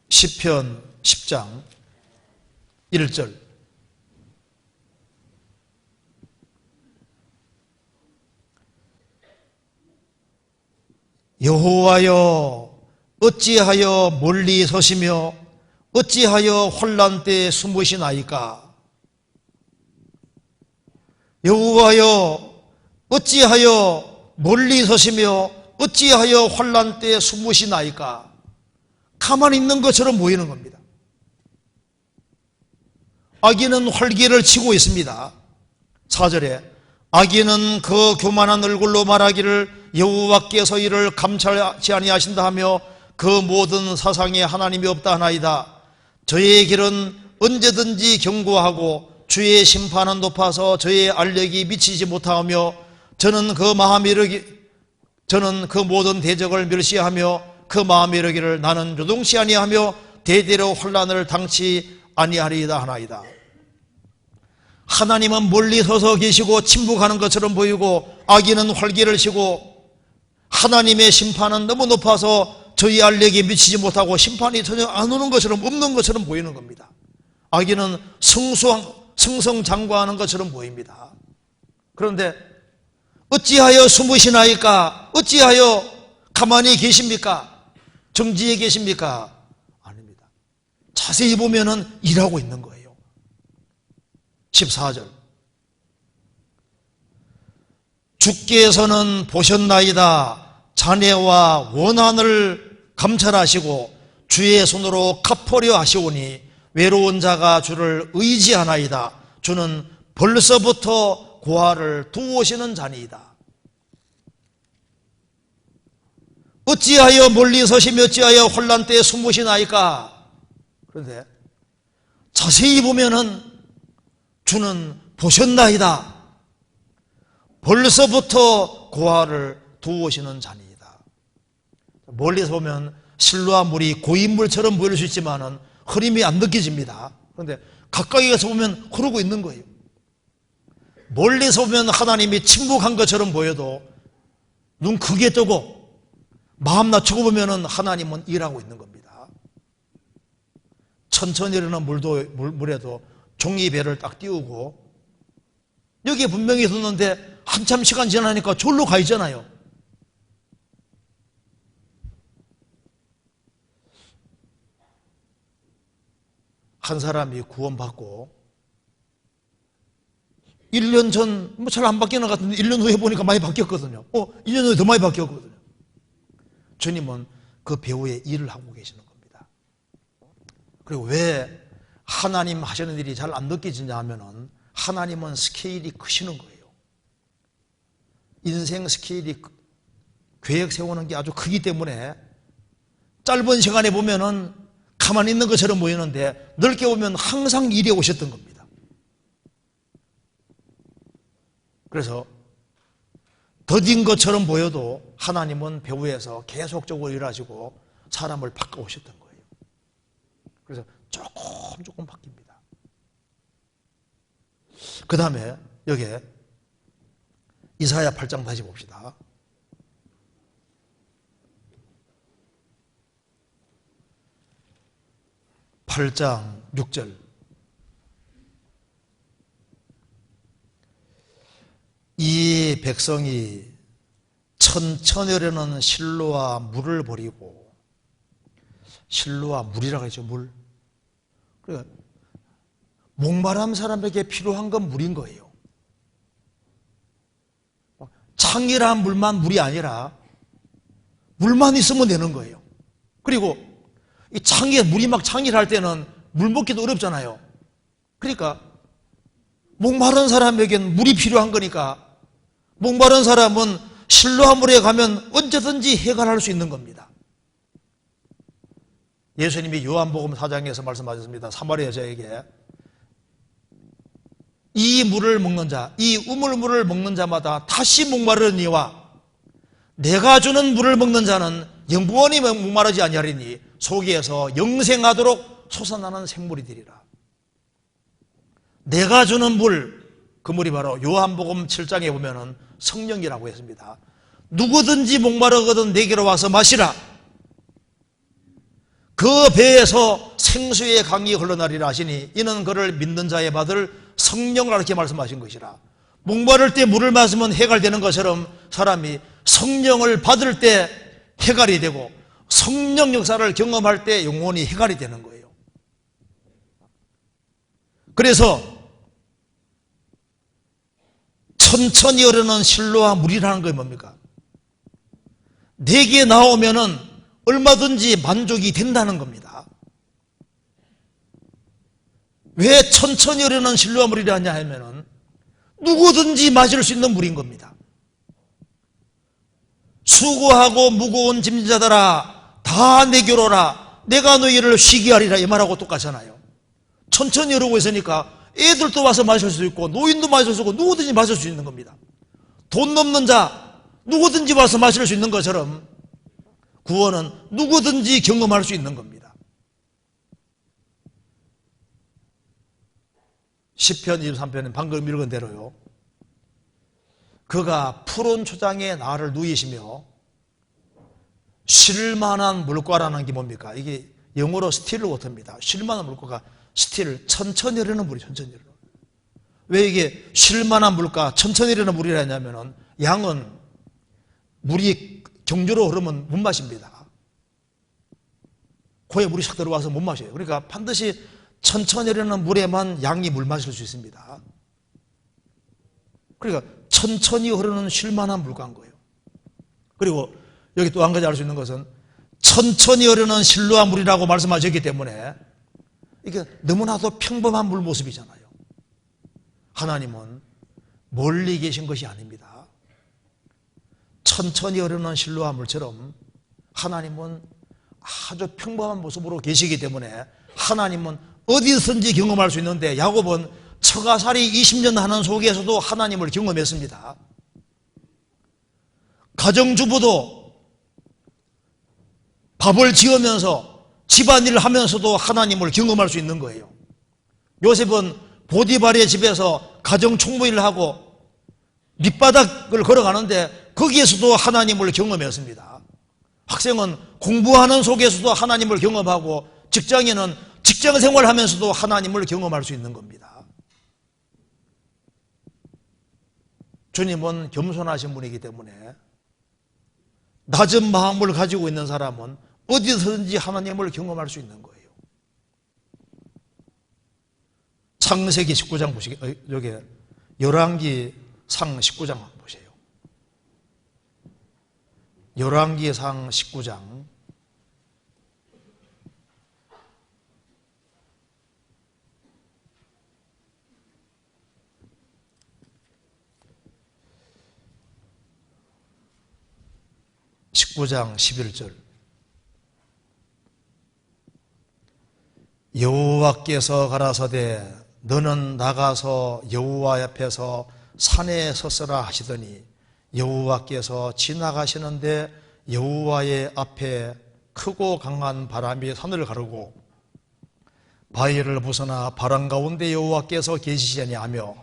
Speaker 1: 시편 10장 1절. 여호와여 어찌하여 멀리 서시며 어찌하여 혼란 때에 숨으시나이까? 여호와여 어찌하여 멀리 서시며 어찌하여 환난 때에 숨으시나이까? 가만히 있는 것처럼 보이는 겁니다. 아기는 활기를 치고 있습니다. 4절에 아기는 그 교만한 얼굴로 말하기를 여호와께서 이를 감찰하지 아니하신다 하며 그 모든 사상에 하나님이 없다 하나이다. 저의 길은 언제든지 견고하고 주의 심판은 높아서 저의 알력이 미치지 못하며 저는 그 모든 대적을 멸시하며 그 마음에 이르기를 나는 요동치 아니하며 대대로 환난을 당치 아니하리이다 하나이다. 하나님은 멀리 서서 계시고 침묵하는 것처럼 보이고 아기는 활기를 치고 하나님의 심판은 너무 높아서 저희 알력에 미치지 못하고 심판이 전혀 안 오는 것처럼 없는 것처럼 보이는 겁니다. 아기는 승성장구하는 것처럼 보입니다. 그런데 어찌하여 숨으시나이까? 어찌하여 가만히 계십니까? 정지해 계십니까? 아닙니다. 자세히 보면은 일하고 있는 거예요. 14절 주께서는 보셨나이다. 자네와 원한을 감찰하시고 주의 손으로 갚으려 하시오니 외로운 자가 주를 의지하나이다. 주는 벌써부터 고아를 두으시는 자니이다. 어찌하여 멀리 서시며 어찌하여 환난 때에 숨으시나이까? 그런데 자세히 보면은 주는 보셨나이다. 벌써부터 고아를 두으시는 자니이다. 멀리서 보면 실로와 물이 고인물처럼 보일 수 있지만은 흐림이 안 느껴집니다. 그런데 가까이 가서 보면 흐르고 있는 거예요. 멀리서 보면 하나님이 침묵한 것처럼 보여도 눈 크게 뜨고 마음 낮추고 보면은 하나님은 일하고 있는 겁니다. 천천히 흐르는 물에도 종이배를 딱 띄우고 여기에 분명히 있었는데 한참 시간 지나니까 절로 가 있잖아요. 한 사람이 구원받고 1년 전 뭐 잘 안 바뀌는 것 같은데 1년 후에 보니까 많이 바뀌었거든요. 1년 후에 더 많이 바뀌었거든요. 주님은 그 배후에 일을 하고 계시는 겁니다. 그리고 왜 하나님 하시는 일이 잘 안 느껴지냐 하면은 하나님은 스케일이 크시는 거예요. 인생 스케일이 계획 세우는 게 아주 크기 때문에 짧은 시간에 보면은 가만히 있는 것처럼 보이는데 넓게 보면 항상 일해 오셨던 겁니다. 그래서 더딘 것처럼 보여도 하나님은 배후에서 계속적으로 일하시고 사람을 바꿔오셨던 거예요. 그래서 조금 바뀝니다. 그 다음에 여기에 이사야 8장 다시 봅시다. 8장 6절 이 백성이 천천히려는 실로와 물을 버리고 실로와 물이라고 하죠. 물. 그러니까 목마른 사람에게 필요한 건 물인 거예요. 창이란 물만 물이 아니라 물만 있으면 되는 거예요. 그리고 이 창에 물이 막 창이랄 때는 물 먹기도 어렵잖아요. 그러니까 목마른 사람에겐 물이 필요한 거니까 목마른 사람은 실로와 물에 가면 언제든지 해결할 수 있는 겁니다. 예수님이 요한복음 4장에서 말씀하셨습니다. 사마리아 여자에게 이 물을 먹는 자, 이 우물물을 먹는 자마다 다시 목마르니와 내가 주는 물을 먹는 자는 영원히 목마르지 아니하리니 속에서 영생하도록 솟아나는 생물이 되리라. 내가 주는 물, 그 물이 바로 요한복음 7장에 보면은 성령이라고 했습니다. 누구든지 목마르거든 내게로 와서 마시라. 그 배에서 생수의 강이 흘러나리라 하시니 이는 그를 믿는 자의 받을 성령을 이렇게 말씀하신 것이라. 목마를 때 물을 마시면 해갈되는 것처럼 사람이 성령을 받을 때 해갈이 되고 성령 역사를 경험할 때 영원히 해갈이 되는 거예요. 그래서 천천히 흐르는 실로와 물이라는 게 뭡니까? 내게 나오면은 얼마든지 만족이 된다는 겁니다. 왜 천천히 흐르는 실로암 물이라 하냐 하면은 누구든지 마실 수 있는 물인 겁니다. 수고하고 무거운 짐자들아 다 내게로 오라 내가 너희를 쉬게 하리라 이 말하고 똑같잖아요. 천천히 흐르고 있으니까 애들도 와서 마실 수 있고 노인도 마실 수 있고 누구든지 마실 수 있는 겁니다. 돈 없는 자 누구든지 와서 마실 수 있는 것처럼 구원은 누구든지 경험할 수 있는 겁니다. 시편 23편은 방금 읽은 대로요. 그가 푸른 초장에 나를 누이시며 쉴만한 물가라는 게 뭡니까? 이게 영어로 스틸 워터입니다. 쉴만한 물가가 스틸, 천천히 흐르는 물이 천천히 흐르는 물. 왜 이게 쉴만한 물가, 천천히 흐르는 물이라 했냐면은 양은 물이 경주로 흐르면 못 마십니다. 코에 물이 샥 들어와서 못 마셔요. 그러니까 반드시 천천히 흐르는 물에만 양이 물 마실 수 있습니다. 그러니까 천천히 흐르는 쉴만한 물가인 거예요. 그리고 여기 또 한 가지 알 수 있는 것은 천천히 흐르는 실로암 물이라고 말씀하셨기 때문에 이게 너무나도 평범한 물 모습이잖아요. 하나님은 멀리 계신 것이 아닙니다. 천천히 흐르는 실로암 물처럼 하나님은 아주 평범한 모습으로 계시기 때문에 하나님은 어디서든지 경험할 수 있는데 야곱은 처가살이 20년 하는 속에서도 하나님을 경험했습니다. 가정주부도 밥을 지으면서 집안일을 하면서도 하나님을 경험할 수 있는 거예요. 요셉은 보디발의 집에서 가정총무일을 하고 밑바닥을 걸어가는데 거기에서도 하나님을 경험했습니다. 학생은 공부하는 속에서도 하나님을 경험하고 직장인은 직장 생활하면서도 하나님을 경험할 수 있는 겁니다. 주님은 겸손하신 분이기 때문에 낮은 마음을 가지고 있는 사람은 어디서든지 하나님을 경험할 수 있는 거예요. 창세기 19장 보시게, 여기 열왕기상 19장 한번 보세요. 열왕기상 19장 19장 11절 여호와께서 가라사대 너는 나가서 여호와 앞에서 산에 섰으라 하시더니 여호와께서 지나가시는데 여호와의 앞에 크고 강한 바람이 산을 가르고 바위를 부서나 바람 가운데 여호와께서 계시지 아니하며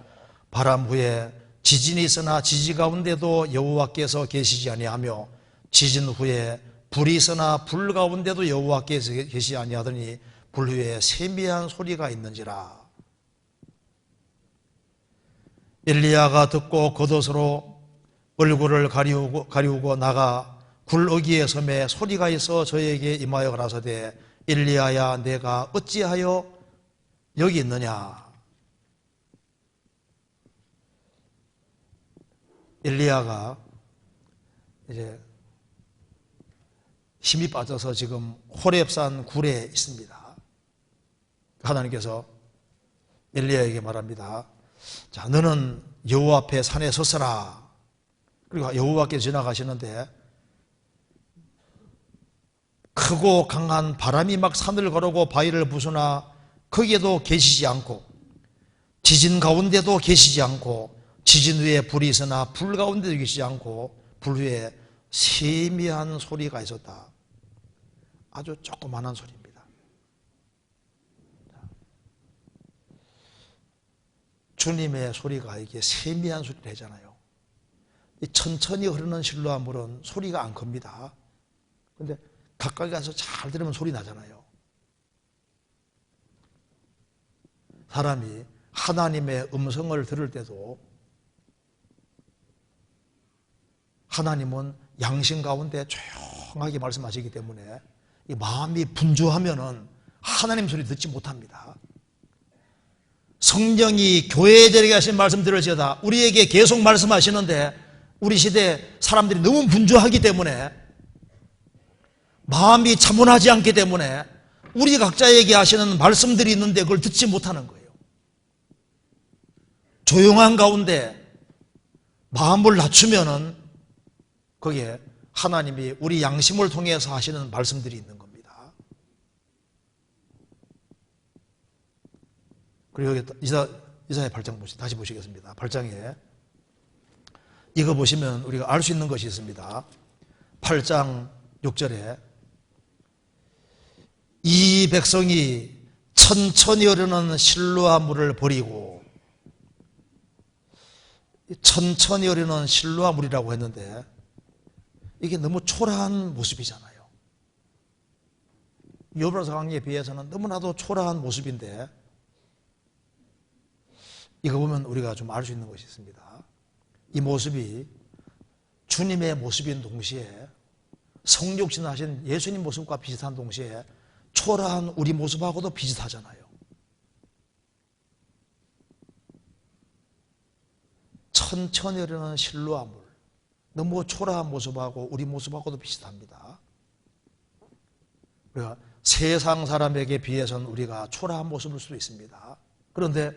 Speaker 1: 바람 후에 지진이 있으나 지지 가운데도 여호와께서 계시지 아니하며 지진 후에 불이 있으나 불 가운데도 여호와께서 계시지 아니하더니 불 후에 세미한 소리가 있는지라. 엘리야가 듣고 겉옷으로 얼굴을 가리우고 나가 굴어기에 섬에 소리가 있어 저에게 임하여 가라사대 엘리야야 내가 어찌하여 여기 있느냐. 엘리야가 이제 힘이 빠져서 지금 호렙산 굴에 있습니다. 하나님께서 엘리야에게 말합니다. 자, 너는 여호와 앞에 산에 섰으라. 그리고 여호와께서 지나가시는데 크고 강한 바람이 막 산을 거르고 바위를 부수나 거기에도 계시지 않고 지진 가운데도 계시지 않고 지진 위에 불이 있으나 불 가운데도 계시지 않고 불 위에 세미한 소리가 있었다. 아주 조그만한 소리입니다. 주님의 소리가 이게 세미한 소리를 내잖아요. 이 천천히 흐르는 실로암 물은 소리가 안 큽니다. 그런데 가까이 가서 잘 들으면 소리 나잖아요. 사람이 하나님의 음성을 들을 때도 하나님은 양심 가운데 조용하게 말씀하시기 때문에 이 마음이 분주하면은 하나님 소리 듣지 못합니다. 성령이 교회들에게 하신 말씀 들을지어다 우리에게 계속 말씀하시는데 우리 시대 사람들이 너무 분주하기 때문에
Speaker 2: 마음이 차분하지 않기 때문에 우리 각자에게 하시는 말씀들이 있는데 그걸 듣지 못하는 거예요. 조용한 가운데 마음을 낮추면은 거기에 하나님이 우리 양심을 통해서 하시는 말씀들이 있는 겁니다. 그리고 여기 이사야 8장 다시 보시겠습니다. 8장에 이거 보시면 우리가 알 수 있는 것이 있습니다. 8장 6절에 이 백성이 천천히 흐르는 실로암 물을 버리고, 천천히 흐르는 실로암 물이라고 했는데 이게 너무 초라한 모습이잖아요. 여브라서 강에 비해서는 너무나도 초라한 모습인데, 이거 보면 우리가 좀 알 수 있는 것이 있습니다. 이 모습이 주님의 모습인 동시에 성육신하신 예수님 모습과 비슷한 동시에 초라한 우리 모습하고도 비슷하잖아요. 천천히 흐르는 실로암 물, 너무 초라한 모습하고 우리 모습하고도 비슷합니다. 우리가 세상 사람에게 비해서는 우리가 초라한 모습일 수도 있습니다. 그런데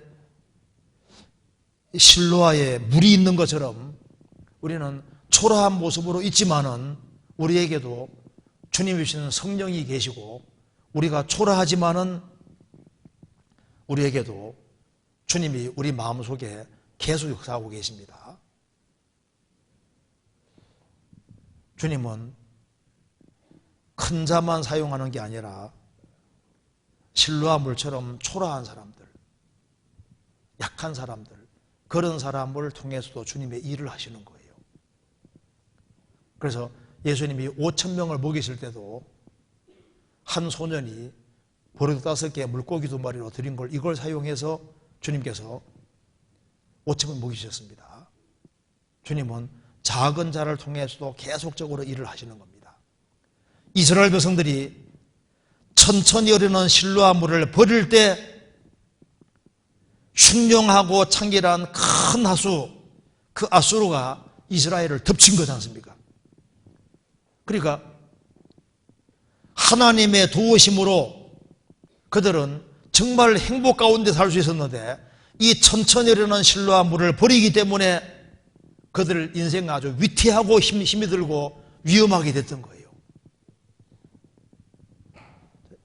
Speaker 2: 실로아에 물이 있는 것처럼 우리는 초라한 모습으로 있지만은 우리에게도 주님이 주시는 성령이 계시고, 우리가 초라하지만은 우리에게도 주님이 우리 마음속에 계속 역사하고 계십니다. 주님은 큰 자만 사용하는 게 아니라 실로아 물처럼 초라한 사람들, 약한 사람들, 그런 사람을 통해서도 주님의 일을 하시는 거예요. 그래서 예수님이 5,000명을 먹이실 때도 한 소년이 버릇 5개 물고기 2마리로 드린 걸, 이걸 사용해서 주님께서 5,000명 먹이셨습니다. 주님은 작은 자를 통해서도 계속적으로 일을 하시는 겁니다. 이스라엘 백성들이 천천히 흐르는 실로암 물을 버릴 때 흉룡하고 창기란 큰 하수, 그 아수르가 이스라엘을 덮친 거지 않습니까? 그러니까 하나님의 도우심으로 그들은 정말 행복 가운데 살 수 있었는데, 이 천천히 흐르는 실로암 물을 버리기 때문에 그들 인생은 아주 위태하고 힘이 들고 위험하게 됐던 거예요.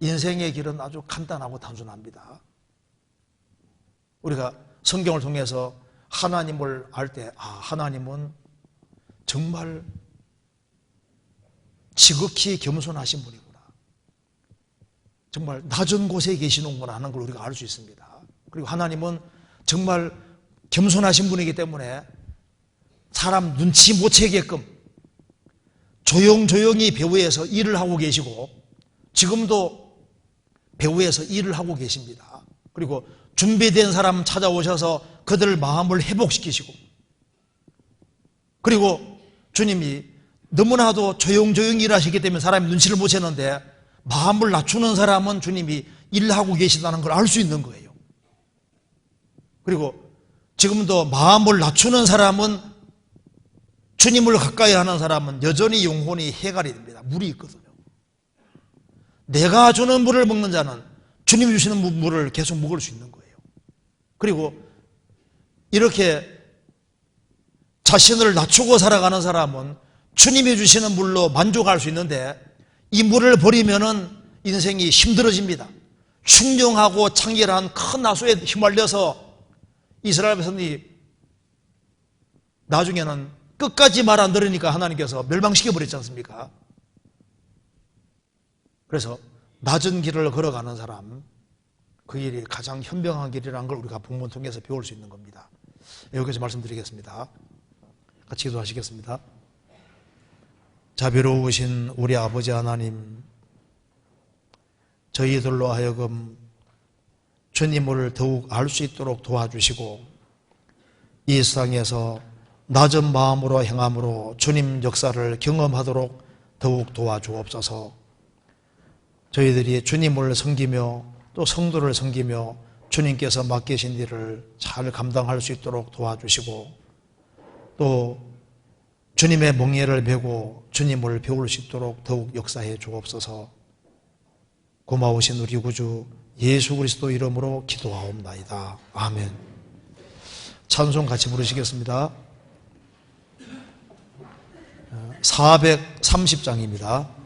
Speaker 2: 인생의 길은 아주 간단하고 단순합니다. 우리가 성경을 통해서 하나님을 알 때, 하나님은 정말 지극히 겸손하신 분이구나, 정말 낮은 곳에 계시는구나 하는 걸 우리가 알 수 있습니다. 그리고 하나님은 정말 겸손하신 분이기 때문에 사람 눈치 못 채게끔 조용조용히 배후에서 일을 하고 계시고, 지금도 배후에서 일을 하고 계십니다. 그리고 준비된 사람 찾아오셔서 그들 마음을 회복시키시고, 그리고 주님이 너무나도 조용조용히 일하시기 때문에 사람이 눈치를 못 채는데, 마음을 낮추는 사람은 주님이 일하고 계시다는 걸 알 수 있는 거예요. 그리고 지금도 마음을 낮추는 사람은, 주님을 가까이 하는 사람은 여전히 영혼이 해갈이 됩니다. 물이 있거든요. 내가 주는 물을 먹는 자는 주님이 주시는 물을 계속 먹을 수 있는 거예요. 그리고 이렇게 자신을 낮추고 살아가는 사람은 주님이 주시는 물로 만족할 수 있는데, 이 물을 버리면은 인생이 힘들어집니다. 흉룡하고 창기란 큰 하수에 휘말려서 이스라엘 백성이 나중에는 끝까지 말 안 들으니까 하나님께서 멸망시켜버렸지 않습니까? 그래서 낮은 길을 걸어가는 사람, 그 길이 가장 현명한 길이라는 걸 우리가 본문 통해서 배울 수 있는 겁니다. 여기까지 말씀드리겠습니다. 같이 기도하시겠습니다. 자비로우신 우리 아버지 하나님, 저희들로 하여금 주님을 더욱 알 수 있도록 도와주시고, 이 세상에서 낮은 마음으로 행함으로 주님 역사를 경험하도록 더욱 도와주옵소서. 저희들이 주님을 섬기며 또 성도를 섬기며 주님께서 맡기신 일을 잘 감당할 수 있도록 도와주시고, 또
Speaker 1: 주님의 멍에를 베고 주님을 배울 수 있도록 더욱 역사해 주옵소서. 고마우신 우리 구주 예수 그리스도 이름으로 기도하옵나이다. 아멘. 찬송 같이 부르시겠습니다. 430장입니다.